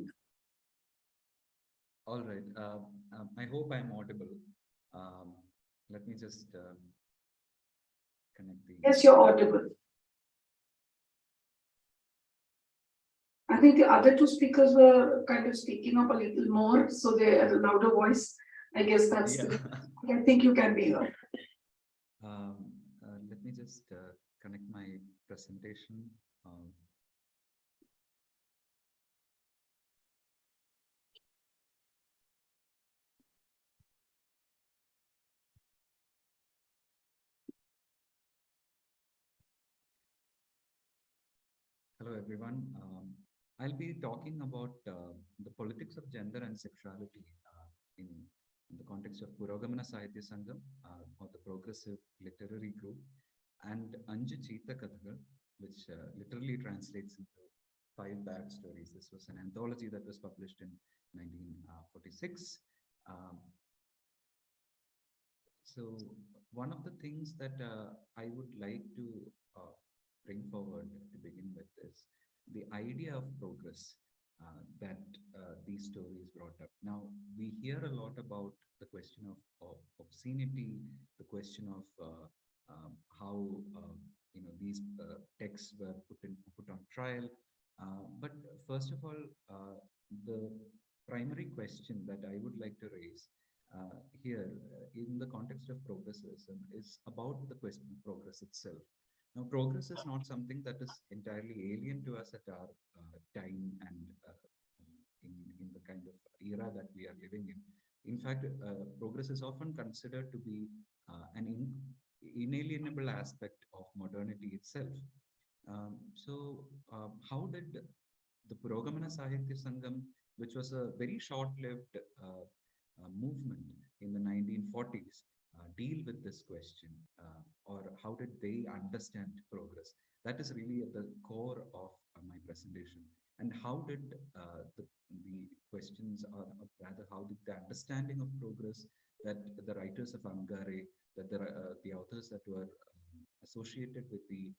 All right. I hope I'm audible. Let me just connect the. Yes, you're audible. I think the other two speakers were kind of speaking up a little more, so they had a louder voice. I guess that's. Yeah. I think you can be heard. Let me just connect my presentation. Hello, everyone. I'll be talking about the politics of gender and sexuality in the context of Purogamana Sahitya Sangam, or the Progressive Literary Group, and Anju Chita Kathakal, which literally translates into 5 Bad Stories. This was an anthology that was published in 1946. So one of the things that I would like to bring forward to begin with is the idea of progress that these stories brought up. Now, we hear a lot about the question of obscenity, the question of how these texts were put on trial. But first of all, the primary question that I would like to raise here in the context of progressivism is about the question of progress itself. Now, progress is not something that is entirely alien to us at our time and in the kind of era that we are living in. In fact, progress is often considered to be an inalienable aspect of modernity itself. How did the Purogamana Sahitya Sangam, which was a very short-lived movement in the 1940s, deal with this question, or how did they understand progress? That is really at the core of my presentation. And how did the questions, or rather, how did the understanding of progress that the writers of Angarey, that the authors that were associated with the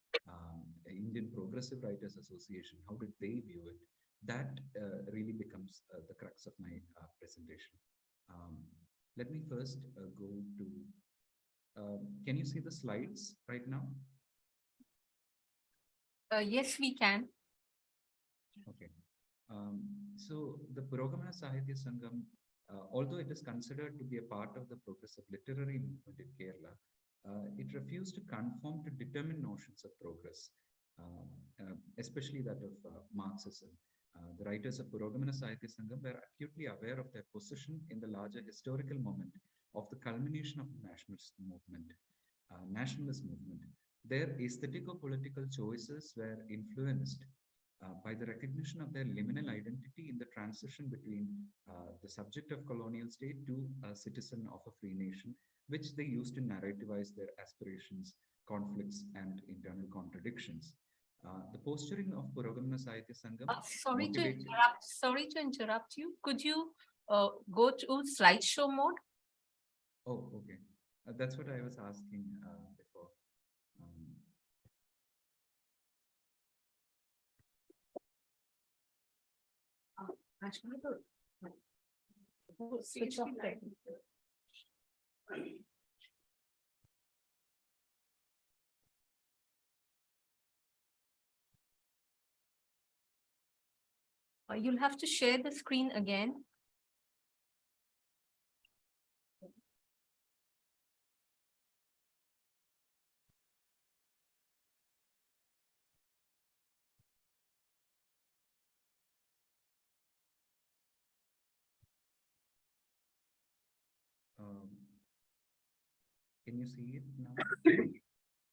Indian Progressive Writers Association, how did they view it? That really becomes the crux of my presentation. Let me first go to, can you see the slides right now? Yes, we can. Okay. So the Purogamana Sahitya Sangam, although it is considered to be a part of the progressive literary movement in Kerala, it refused to conform to determined notions of progress, especially that of Marxism. The writers of Purogamana Sahitya Sangam were acutely aware of their position in the larger historical moment of the culmination of the nationalist movement. Their aesthetico-political choices were influenced by the recognition of their liminal identity in the transition between the subject of colonial state to a citizen of a free nation, which they used to narrativize their aspirations, conflicts, and internal contradictions. The posturing of Purogamana Sahitya Sangam motivated. Sorry to interrupt you. Could you go to slideshow mode? Oh, okay. That's what I was asking before. Switch off that. You'll have to share the screen again. Can you see it now?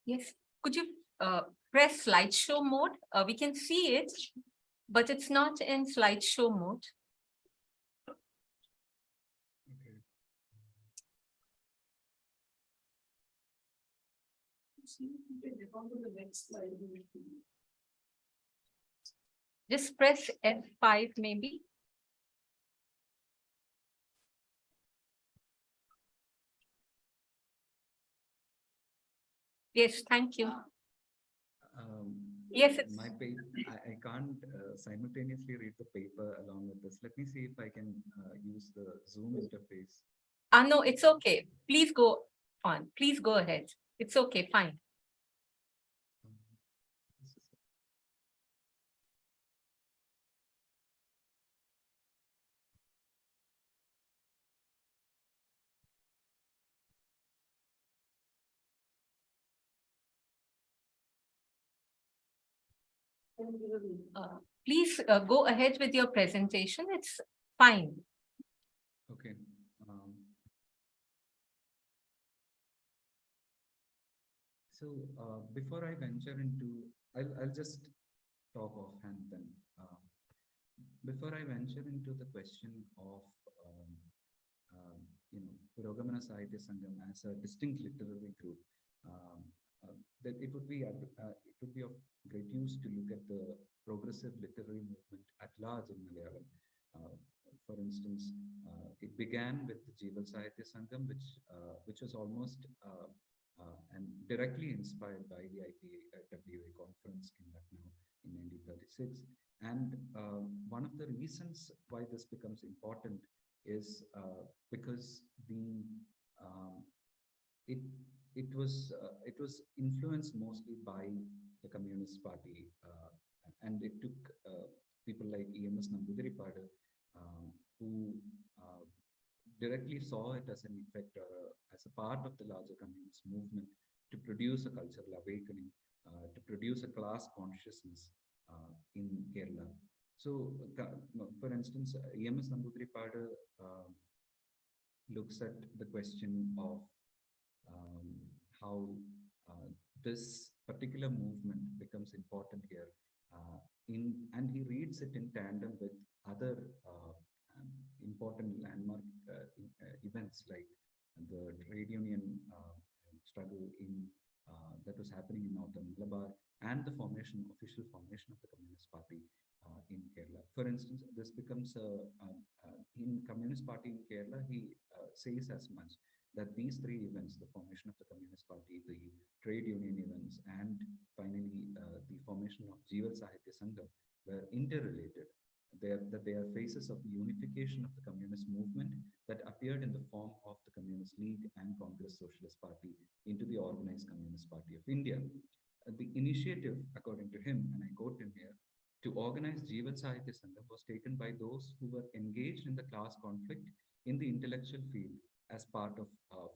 Yes. Could you press slideshow mode? We can see it, but it's not in slideshow mode. Okay. Just press F5 maybe. Yes, thank you. Yes, it's my paper. I can't simultaneously read the paper along with this. Let me see if I can use the Zoom interface. no, it's okay. Please go on. Please go ahead. It's okay, fine. Please go ahead with your presentation. It's fine. Okay. So before I venture into, I'll just talk offhand then. Before I venture into the question of, Purogamana Sahitya Sangam as a distinct literary group, that it would be of great use to look at the progressive literary movement at large in Malayalam. For instance, it began with the Jeeval Sahitya Sangam, which was almost and directly inspired by the IPWA conference in Lucknow in 1936. And one of the reasons why this becomes important is because it was influenced mostly by the Communist Party, and it took people like EMS Namboodiripadu, who directly saw it as an effect or as a part of the larger communist movement to produce a cultural awakening, to produce a class consciousness in Kerala. So, for instance, EMS Namboodiripadu looks at the question of how this particular movement becomes important here, and he reads it in tandem with other important landmark events like the trade union struggle that was happening in Northern Malabar and the official formation of the Communist Party in Kerala. For instance, this becomes in Communist Party in Kerala, he says as much that these three events, the formation of the Communist Party, the trade union events, and finally the formation of Jeeval Sahitya Sangam were interrelated. They are phases of the unification of the communist movement that appeared in the form of the Communist League and Congress Socialist Party into the organized Communist Party of India. The initiative, according to him, and I quote him here, to organize Jeeval Sahitya Sangam was taken by those who were engaged in the class conflict in the intellectual field as part of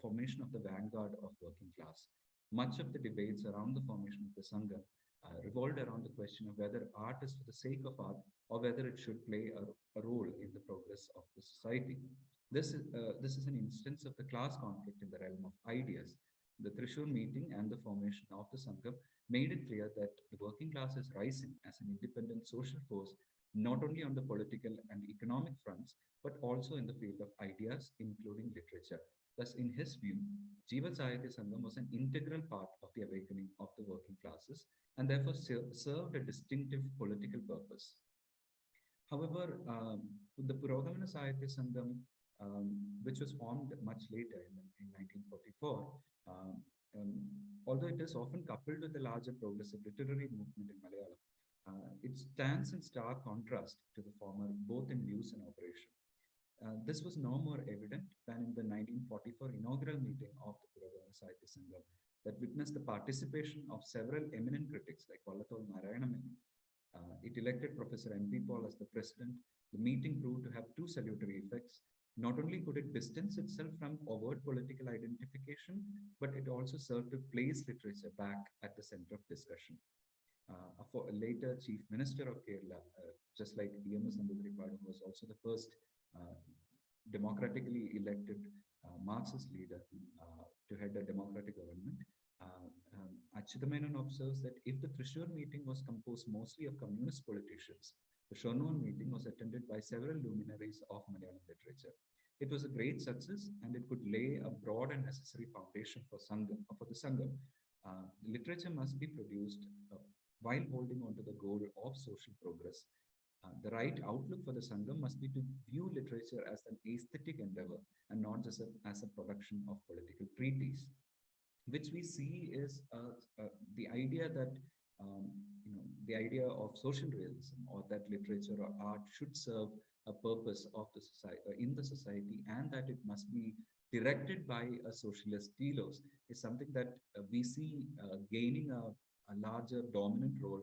formation of the vanguard of working class. Much of the debates around the formation of the Sangam revolved around the question of whether art is for the sake of art or whether it should play a role in the progress of the society. This is an instance of the class conflict in the realm of ideas. The Thrissur meeting and the formation of the Sangam made it clear that the working class is rising as an independent social force, not only on the political and economic fronts, but also in the field of ideas, including literature. Thus, in his view, Jiva Sahitya Sangam was an integral part of the awakening of the working classes and therefore served a distinctive political purpose. However, the Purogamana Sahitya Sangam, which was formed much later in 1944, um, although it is often coupled with the larger progressive literary movement in Malayalam, it stands in stark contrast to the former, both in views and operation. This was no more evident than in the 1944 inaugural meeting of the Purogamana Sahitya Sangam that witnessed the participation of several eminent critics like Vallathol Narayana Menon. It elected Professor M.P. Paul as the president. The meeting proved to have two salutary effects. Not only could it distance itself from overt political identification, but it also served to place literature back at the center of discussion. For a later Chief Minister of Kerala, just like E.M.S. Namboodiripadu, who was also the first democratically elected Marxist leader to head a democratic government, Achyutha observes that if the Thrissur meeting was composed mostly of communist politicians, the Shornoon meeting was attended by several luminaries of Malayalam literature. It was a great success and it could lay a broad and necessary foundation for the Sangam. Literature must be produced while holding on to the goal of social progress. The right outlook for the Sangam must be to view literature as an aesthetic endeavor and not just as a production of political treatise, which we see is the idea that the idea of social realism, or that literature or art should serve a purpose of the society in the society, and that it must be directed by a socialist telos, is something that we see gaining a larger dominant role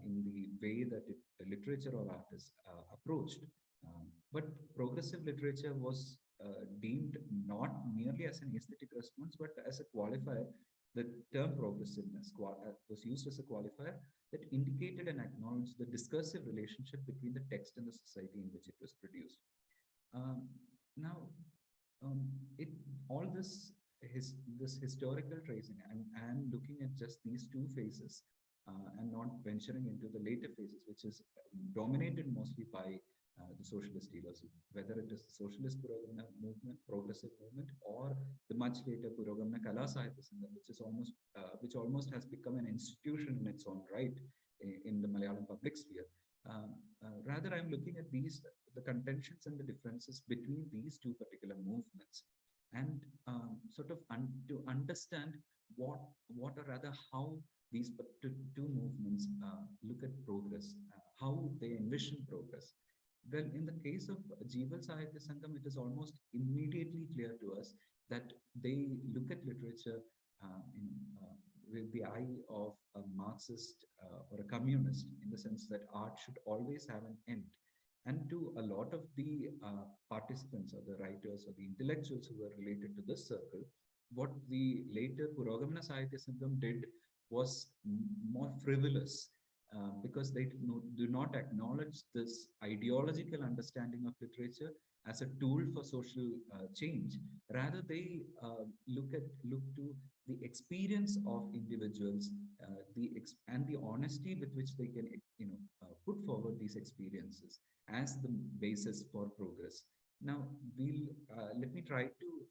in the way that the literature or art is approached. But progressive literature was deemed not merely as an aesthetic response, but as a qualifier. The term progressiveness was used as a qualifier that indicated and acknowledged the discursive relationship between the text and the society in which it was produced. Now, all this historical tracing and looking at just these two phases and not venturing into the later phases, which is dominated mostly by the socialist dealers, whether it is the socialist Purogamana movement, progressive movement, or the much later Purogamana Kala Sahitya Sangam, which almost has become an institution in its own right in the Malayalam public sphere. Rather, I'm looking at the contentions and the differences between these two particular movements, and sort of to understand what or rather how these two movements look at progress, how they envision progress. Well, in the case of Jiva Sahitya Sangam, it is almost immediately clear to us that they look at literature with the eye of a Marxist or a communist, in the sense that art should always have an end. And to a lot of the participants or the writers or the intellectuals who were related to this circle, what the later Purogamana Sahitya Sangam did was more frivolous, because they do not acknowledge this ideological understanding of literature as a tool for social change. Rather, they look to the experience of individuals, and the honesty with which they can put forward these experiences as the basis for progress. Now, let me try to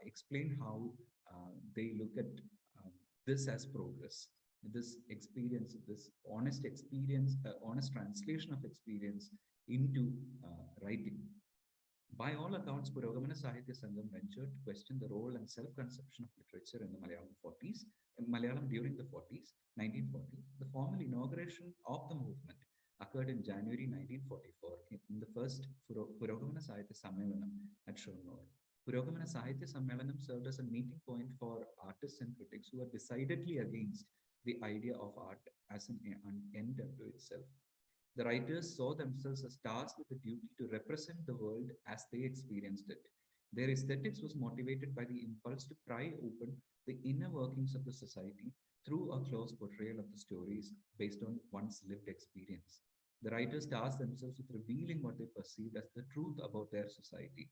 explain how they look at this as progress. This experience, this honest experience, honest translation of experience into writing. By all accounts, Purogamana Sahitya Sangam ventured to question the role and self-conception of literature in the Malayalam during the 1940s. The formal inauguration of the movement occurred in January 1944 in the first Purogamana Sahitya Sammelanam at Shornoor. Purogamana Sahitya Sammelanam served as a meeting point for artists and critics who were decidedly against the idea of art as an end unto itself. The writers saw themselves as tasked with the duty to represent the world as they experienced it. Their aesthetics was motivated by the impulse to pry open the inner workings of the society through a close portrayal of the stories based on one's lived experience. The writers tasked themselves with revealing what they perceived as the truth about their society.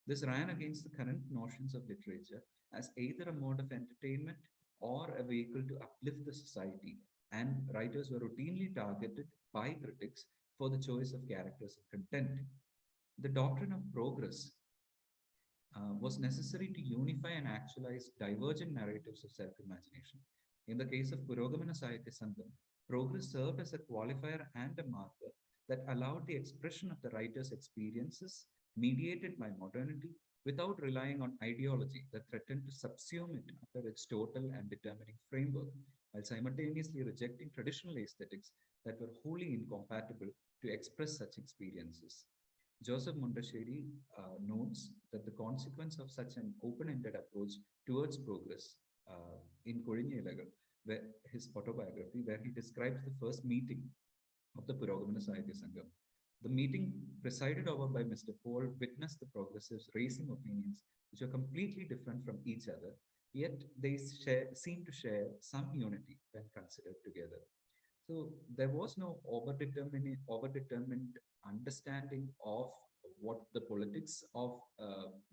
This ran against the current notions of literature as either a mode of entertainment or a vehicle to uplift the society, and writers were routinely targeted by critics for the choice of characters and content. The doctrine of progress was necessary to unify and actualize divergent narratives of self-imagination. In the case of Purogamana Sahitya Sangam, progress served as a qualifier and a marker that allowed the expression of the writer's experiences mediated by modernity without relying on ideology that threatened to subsume it under its total and determining framework, while simultaneously rejecting traditional aesthetics that were wholly incompatible to express such experiences. Joseph Mundasheri notes that the consequence of such an open-ended approach towards progress in Kodiniyalagal, where his autobiography, where he describes the first meeting of the Purogamana Sahitya Sangam. The meeting, presided over by Mr. Paul, witnessed the progressives raising opinions which are completely different from each other, yet they seem to share some unity when considered together. So there was no overdetermined understanding of what the politics of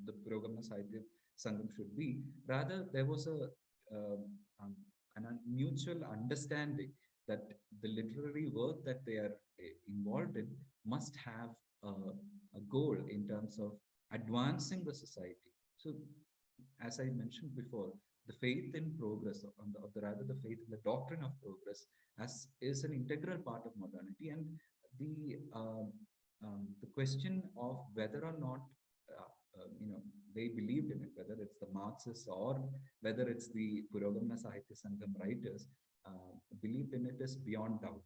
the Purogamana Sahitya Sangam should be. Rather, there was a mutual understanding that the literary work that they are involved in must have a goal in terms of advancing the society. So, as I mentioned before, the faith in progress, rather the faith in the doctrine of progress, as is an integral part of modernity, and the question of whether or not they believed in it, whether it's the Marxists or whether it's the Purogamana Sahitya Sangam writers, believed in it is beyond doubt.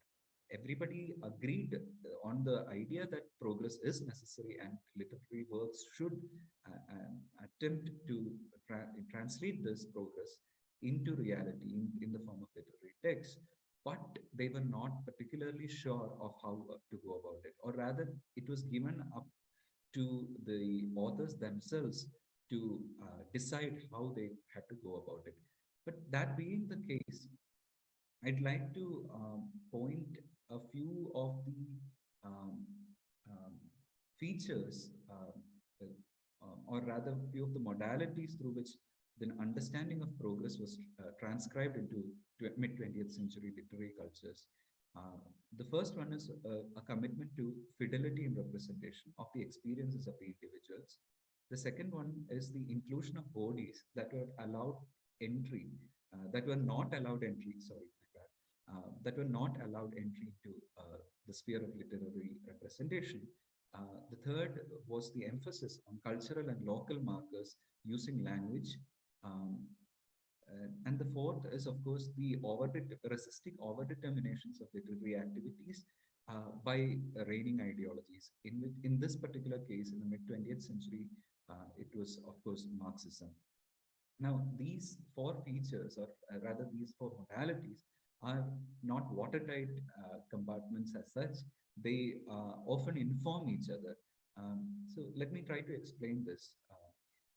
Everybody agreed on the idea that progress is necessary and literary works should attempt to translate this progress into reality in the form of literary text. But they were not particularly sure of how to go about it, or rather, it was given up to the authors themselves to decide how they had to go about it. But that being the case, I'd like to point a few of the features, or rather, a few of the modalities through which the understanding of progress was transcribed into mid-20th century literary cultures. The first one is a commitment to fidelity in representation of the experiences of the individuals. The second one is the inclusion of bodies that were allowed entry, that were not allowed entry, that were not allowed entry to the sphere of literary representation. The third was the emphasis on cultural and local markers using language. And the fourth is, of course, the resisting overdeterminations of literary activities by reigning ideologies. In this particular case, in the mid-20th century, it was, of course, Marxism. Now, these four features, or rather these four modalities, are not watertight compartments as such. They often inform each other. So let me try to explain this.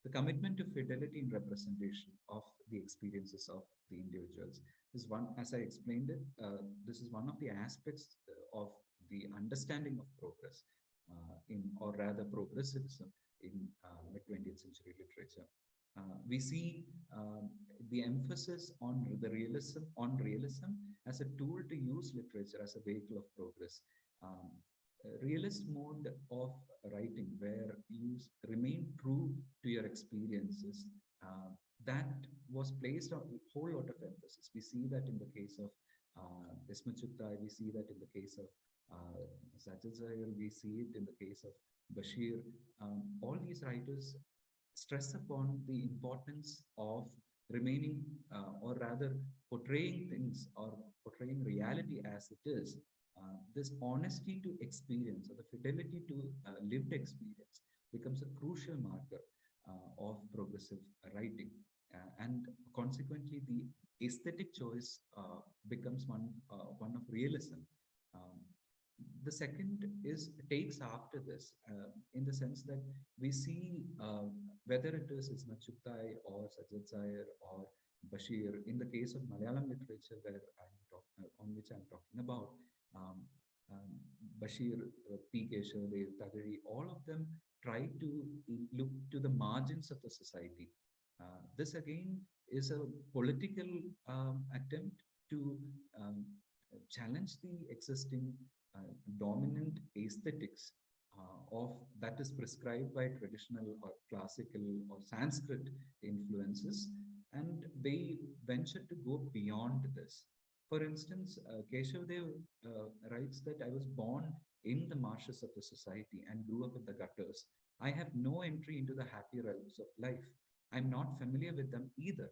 The commitment to fidelity in representation of the experiences of the individuals is one, as I explained it, this is one of the aspects of the understanding of progress or rather progressivism in mid-20th century literature. We see the emphasis on the realism as a tool to use literature as a vehicle of progress. Realist mode of writing, where you remain true to your experiences, that was placed on a whole lot of emphasis. We see that in the case of Isma Chugtai, we see that in the case of Sajid Zahir, we see it in the case of Bashir. All these writers stress upon the importance of remaining, or rather portraying things or portraying reality as it is. This honesty to experience, or the fidelity to lived experience, becomes a crucial marker of progressive writing. And consequently, the aesthetic choice becomes one of realism. The second takes after this, in the sense that we see whether it is Isma Chugtai or Sajid Zahir or Bashir, in the case of Malayalam literature, on which I'm talking about, Bashir, P. Keshav, Tagari, all of them try to look to the margins of the society. This again is a political attempt to challenge the existing dominant aesthetics of that is prescribed by traditional or classical or Sanskrit influences, and they venture to go beyond this. For instance, Keshav Dev writes that I was born in the marshes of the society and grew up in the gutters. I have no entry into the happy realms of life. I'm not familiar with them either.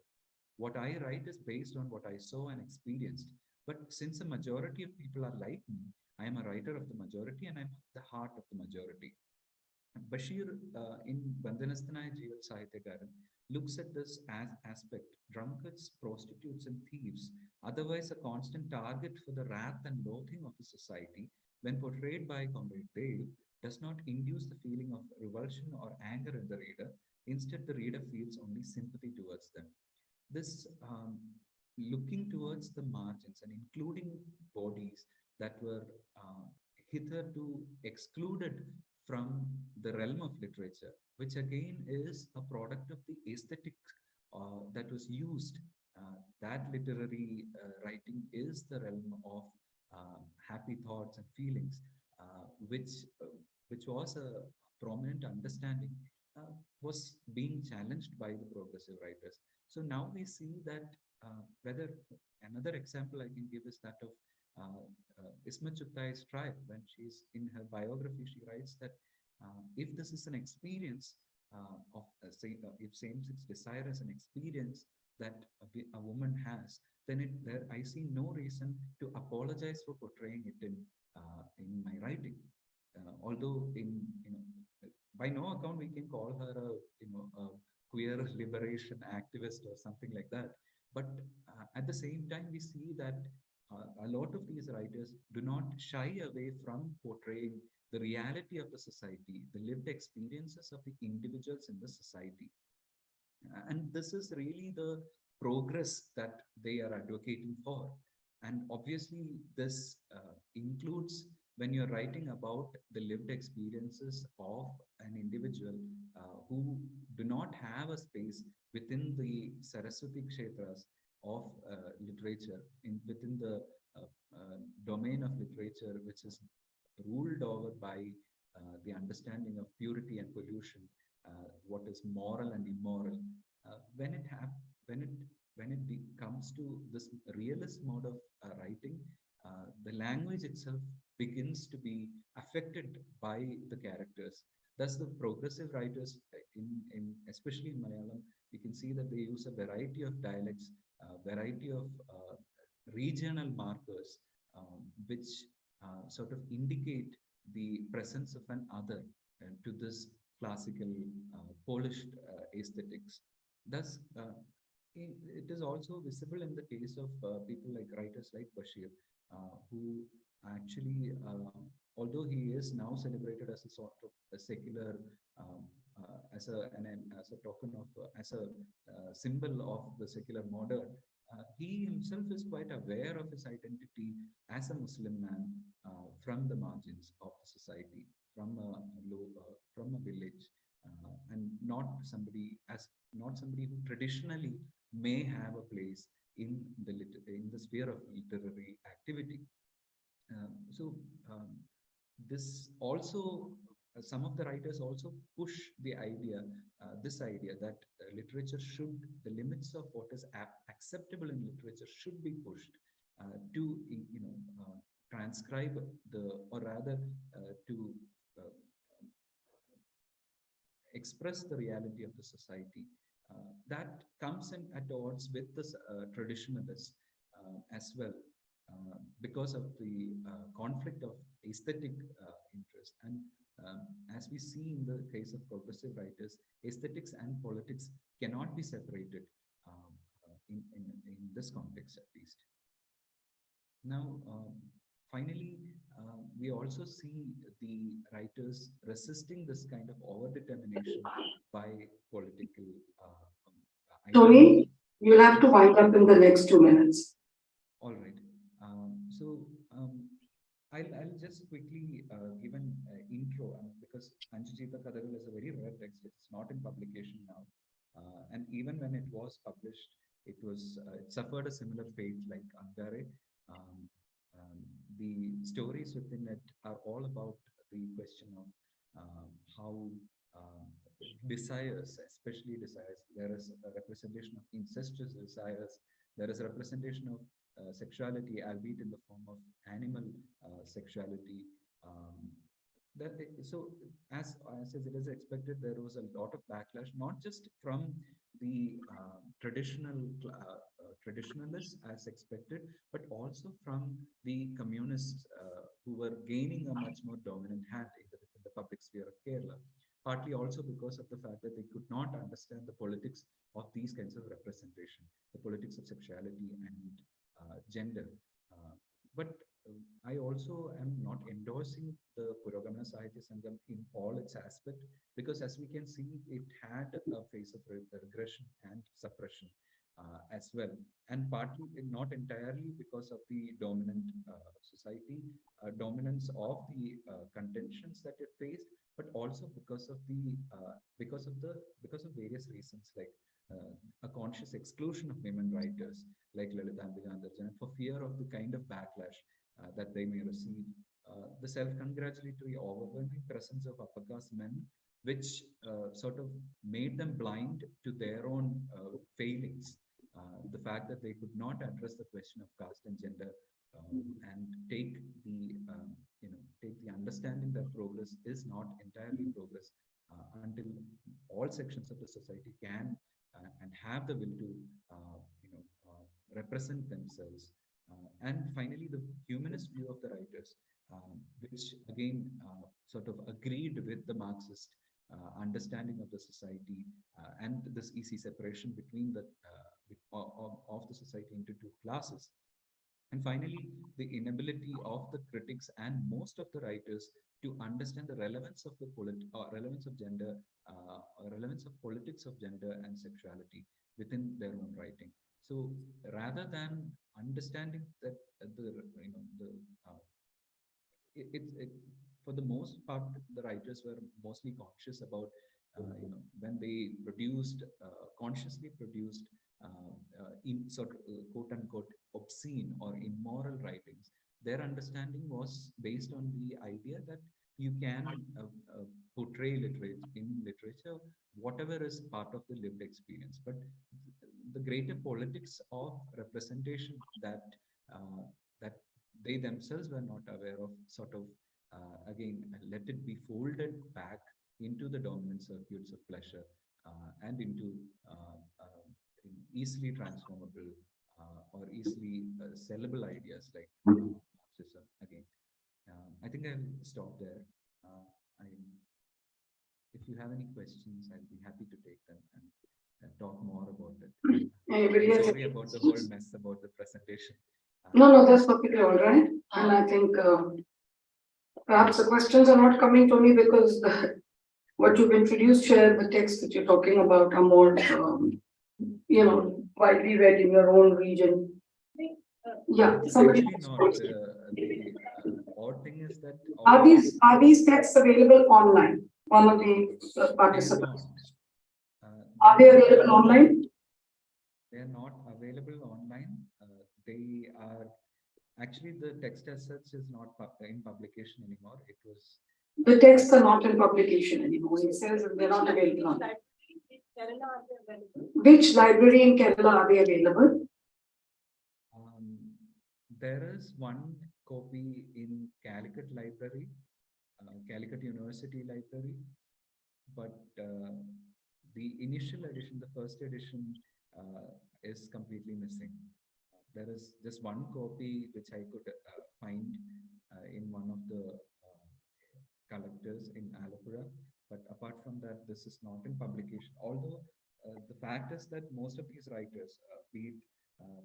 What I write is based on what I saw and experienced. But since a majority of people are like me, I am a writer of the majority and I'm the heart of the majority. Bashir in Bandanasthanaya Jeeval Sahityakaran looks at this as aspect. Drunkards, prostitutes, and thieves, otherwise a constant target for the wrath and loathing of the society, when portrayed by Comrade Dev, does not induce the feeling of revulsion or anger in the reader. Instead, the reader feels only sympathy towards them. This looking towards the margins and including bodies that were hitherto excluded from the realm of literature, which again is a product of the aesthetic that was used. That literary writing is the realm of happy thoughts and feelings, which was a prominent understanding, was being challenged by the progressive writers. So now we see that whether another example I can give is that of Isma Chuttai's tribe. When she's in her biography, she writes that if this is an experience of if same-sex desire is an experience that a woman has, then I see no reason to apologize for portraying it in my writing. Although by no account we can call her a queer liberation activist or something like that. But at the same time, we see that a lot of these writers do not shy away from portraying the reality of the society, the lived experiences of the individuals in the society. And this is really the progress that they are advocating for. And obviously, this includes when you're writing about the lived experiences of an individual who do not have a space within the Saraswati Kshetras of literature, within the domain of literature, which is ruled over by the understanding of purity and pollution, what is moral and immoral. When it comes to this realist mode of writing, the language itself begins to be affected by the characters. Thus, the progressive writers, especially in Malayalam, you can see that they use a variety of dialects, a variety of regional markers, which sort of indicate the presence of an other to this classical polished aesthetics. Thus, it is also visible in the case of people like writers like Bashir, who actually, although he is now celebrated as a sort of a secular, as a token of, as a symbol of the secular modern, he himself is quite aware of his identity as a Muslim man from the margins of the society, from a village, and not somebody who traditionally may have a place in the sphere of literary activity. This also, some of the writers also push the idea, this idea that literature should, the limits of what is acceptable in literature should be pushed to, transcribe or rather to express the reality of the society. That comes in at odds with the traditionalists as well, because of the conflict of aesthetic interest. And as we see in the case of progressive writers, aesthetics and politics cannot be separated in this context, at least. Now, finally, we also see the writers resisting this kind of overdetermination by political. Tony, you'll have to wind up in the next 2 minutes. All right. I'll just quickly give an intro, because because Anjijita Kadagal is a very rare text. It's not in publication now. And even when it was published, it suffered a similar fate like Angarey. Um, the stories within it are all about the question of how desires, especially desires, there is a representation of incestuous desires, there is a representation of sexuality, albeit in the form of animal sexuality. So as it is expected, there was a lot of backlash, not just from the traditionalists as expected, but also from the communists who were gaining a much more dominant hand in the public sphere of Kerala. Partly also because of the fact that they could not understand the politics of these kinds of representation, the politics of sexuality and gender. But I also am not endorsing the Purogamana Sahitya Sangam in all its aspects, because as we can see, it had a phase of regression and suppression as well. And partly, not entirely because of the dominant society, dominance of the contentions that it faced, but also because of various reasons, like a conscious exclusion of women writers like Lalita Ambikandarjan for fear of the kind of backlash that they may receive, the self-congratulatory overwhelming presence of upper caste men, which sort of made them blind to their own failings. The fact that they could not address the question of caste and gender and take the understanding that progress is not entirely progress until all sections of the society can and have the will to represent themselves. And finally, the humanist view of the writers, which again sort of agreed with the Marxist understanding of the society and this easy separation between of the society into two classes. And finally, the inability of the critics and most of the writers to understand the relevance of relevance of gender, relevance of politics of gender and sexuality within their own writing. So rather than understanding that for the most part, the writers were mostly conscious about when they consciously produced in sort of quote unquote obscene or immoral writings. Their understanding was based on the idea that you can portray literature whatever is part of the lived experience, but the greater politics of representation that that they themselves were not aware of sort of again let it be folded back into the dominant circuits of pleasure and into easily transformable or easily sellable ideas like Marxism again. I think I'll stop there. If you have any questions, I'll be happy to take them and talk more about it. Anybody else? Sorry about the whole mess about the presentation. No, that's perfectly all right. And I think perhaps the questions are not coming to me because what you've introduced here, the text that you're talking about are more, widely read in your own region. Yeah, somebody. Actually not. The odd thing is that Are these texts available online? One of the they are participants. not. Are they available online? They are not available online. They are actually, the text as such is not in publication anymore. It was. The texts are not in publication anymore. It says that they're not available online. Which library in Kerala are they available? There is one copy in Calicut Library, Calicut University Library, but the initial edition, the first edition, is completely missing. There is just one copy which I could find in one of the collectors in Alapura, but apart from that, this is not in publication. Although the fact is that most of these writers, be it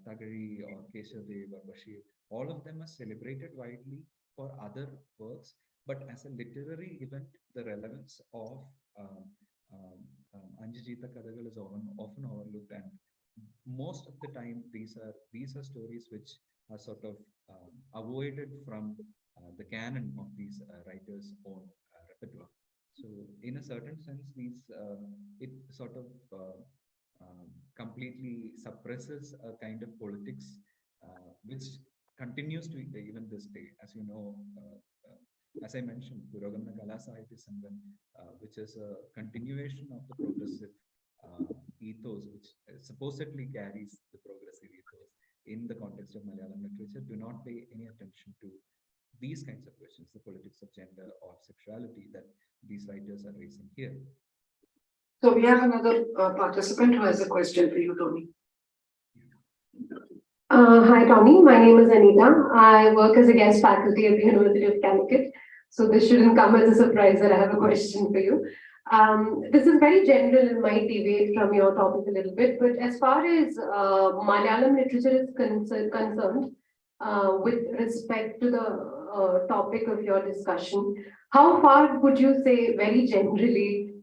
Tagari or Keshadev or Bashir, all of them are celebrated widely for other works, but as a literary event, the relevance of Anjijita Kadagal is often overlooked, and most of the time these are stories which are sort of avoided from the canon of these writers' own repertoire. So in a certain sense, it sort of completely suppresses a kind of politics which continues to even this day. As you know, as I mentioned, Purogamana Kala Sahitya Sangam, which is a continuation of the progressive ethos, which supposedly carries the progressive ethos in the context of Malayalam literature, do not pay any attention to these kinds of questions, the politics of gender or sexuality that these writers are raising here. So we have another participant who has a question for you, Tony. Hi, Tommy. My name is Anita. I work as a guest faculty at the University of Connecticut. So this shouldn't come as a surprise that I have a question for you. This is very general and might deviate from your topic a little bit, but as far as Malayalam literature is concerned, with respect to the topic of your discussion, how far would you say, very generally,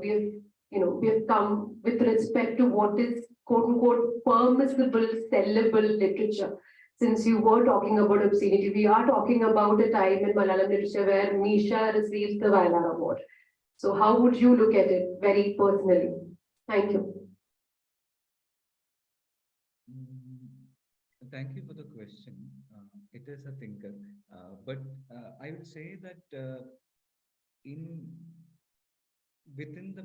we've come with respect to what is quote unquote permissible, sellable literature? Since you were talking about obscenity, we are talking about a time in Malayalam literature where Misha receives the Vailar Award. So how would you look at it very personally? Thank you. Thank you for the question. It is a thinker, but I would say that within the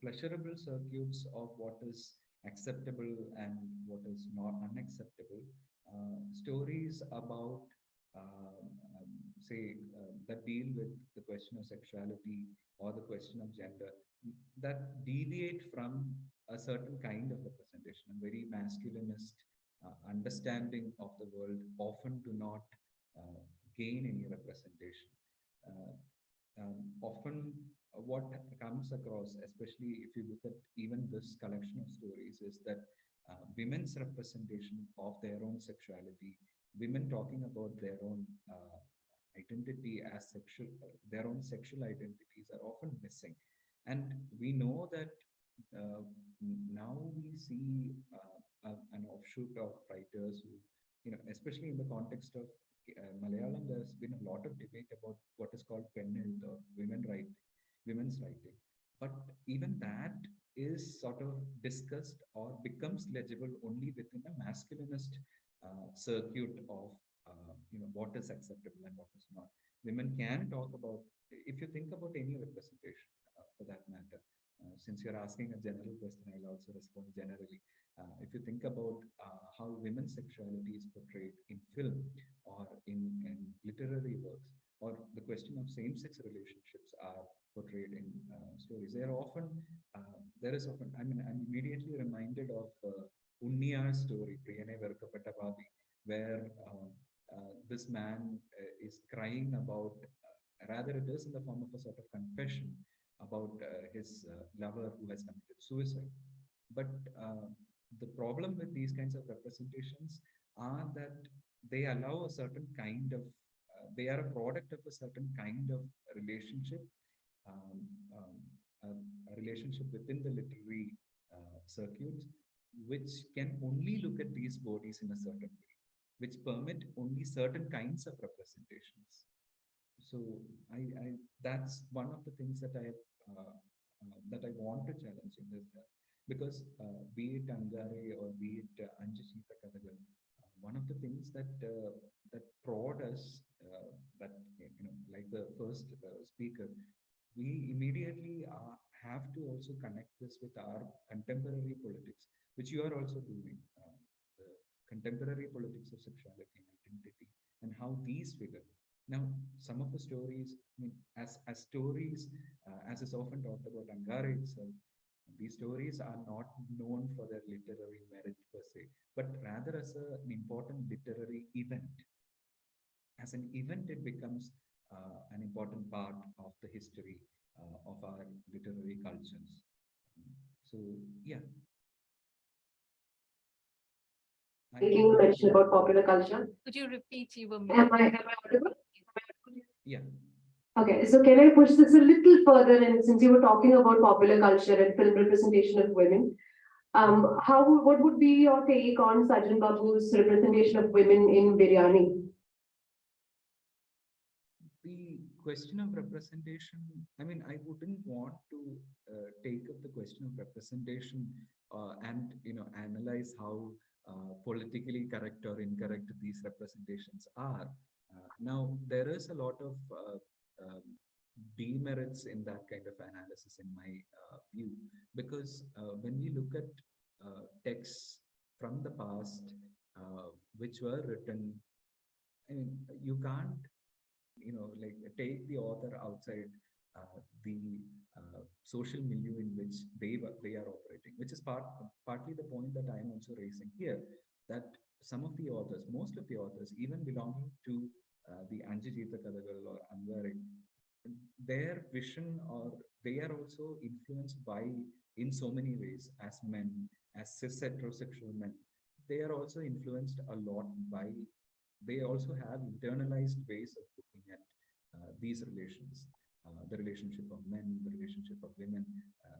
pleasurable circuits of what is acceptable and what is not unacceptable, stories about that deal with the question of sexuality or the question of gender that deviate from a certain kind of representation, a very masculinist understanding of the world, often do not gain any representation. Often what comes across, especially if you look at even this collection of stories, is that women's representation of their own sexuality, women talking about their own identity as sexual, their own sexual identities are often missing. And we know that now we see an offshoot of writers who, especially in the context of Malayalam, there's been a lot of debate about what is called Pennilth or women's writing. But even that is sort of discussed or becomes legible only within a masculinist circuit of what is acceptable and what is not. Women can talk about, if you think about any representation for that matter, since you're asking a general question, I'll also respond generally. If you think about how women's sexuality is portrayed in film or in literary works, or the question of same-sex relationships are portrayed in stories, there is often, I'm immediately reminded of Unniya's story, Priyane Verkapatta Pavi, where this man is crying about, rather it is in the form of a sort of confession about his lover who has committed suicide. But the problem with these kinds of representations are that they allow a certain kind of, they are a product of a certain kind of relationship, a relationship within the literary circuits, which can only look at these bodies in a certain way, which permit only certain kinds of representations. So that's one of the things that I want to challenge in this, because be it Angarey or be it Anjashita Kadagal, one of the things that prod us, like the first speaker, we immediately have to also connect this with our contemporary politics, which you are also doing, the contemporary politics of sexuality and identity, and how these figure. Now, some of the stories, as stories, as is often talked about Angarey itself, these stories are not known for their literary merit per se, but rather as an important literary event. As an event, it becomes an important part of the history of our literary cultures. So, yeah. Making a mention about popular culture. Could you repeat? You were Am I audible? Yeah. Okay, so can I push this a little further? And since you were talking about popular culture and film representation of women, what would be your take on Sajjan Babu's representation of women in Biryani? The question of representation, I mean, I wouldn't want to take up the question of representation and, analyze how politically correct or incorrect these representations are. Now, there is a lot of demerits in that kind of analysis in my view, because when we look at texts from the past which were written, I mean, you can't, like take the author outside the social milieu in which they are operating, which is partly the point that I am also raising here, that some of the authors, most of the authors, even belonging to the Anjijita Kadagal or Angarey, their vision, or they are also influenced by, in so many ways, as men, as cis heterosexual men, they are also influenced a lot by, they also have internalized ways of looking at these relations, the relationship of men, the relationship of women,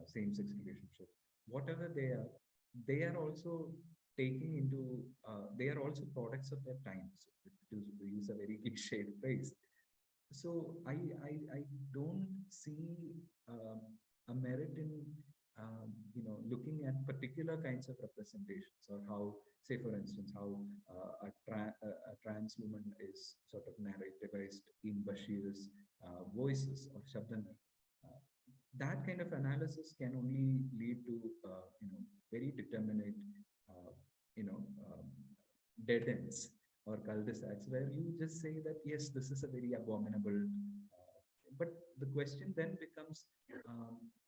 same-sex relationships, whatever they are also taking into, they are also products of their times, to use a very cliched phrase. So I don't see a merit in looking at particular kinds of representations, or how, say for instance, how a trans woman is sort of narrativized in Bashir's voices or Shabdana. That kind of analysis can only lead to very determinate dead ends or cul-de-sacs, where you just say that yes, this is a very abominable, but the question then becomes,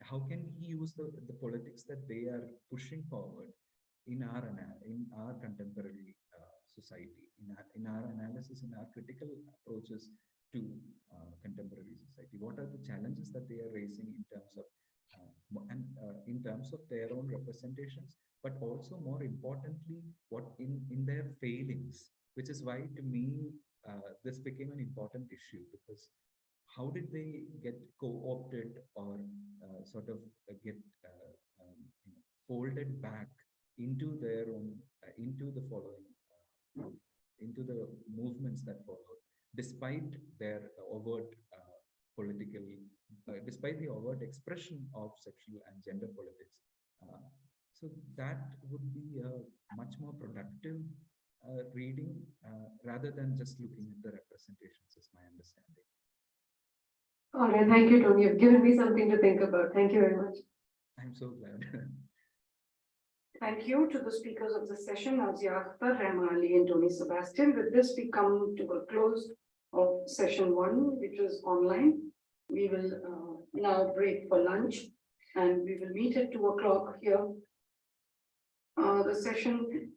how can we use the politics that they are pushing forward in our contemporary society, in our analysis, in our critical approaches to contemporary society? What are the challenges that they are raising in terms of in terms of their own representations, but also more importantly, what in their failings, which is why to me this became an important issue, because how did they get co-opted or sort of get folded back into their own, into the following, into the movements that followed, despite their overt political, despite the overt expression of sexual and gender politics. So that would be a much more productive reading rather than just looking at the representations, is my understanding. All right, thank you, Tony. You've given me something to think about. Thank you very much. I'm so glad. Thank you to the speakers of the session, Nazia Akhtar, Rehma Ali, and Tony Sebastian. With this, we come to a close of session 1, which was online. We will now break for lunch, and we will meet at 2 o'clock here. The session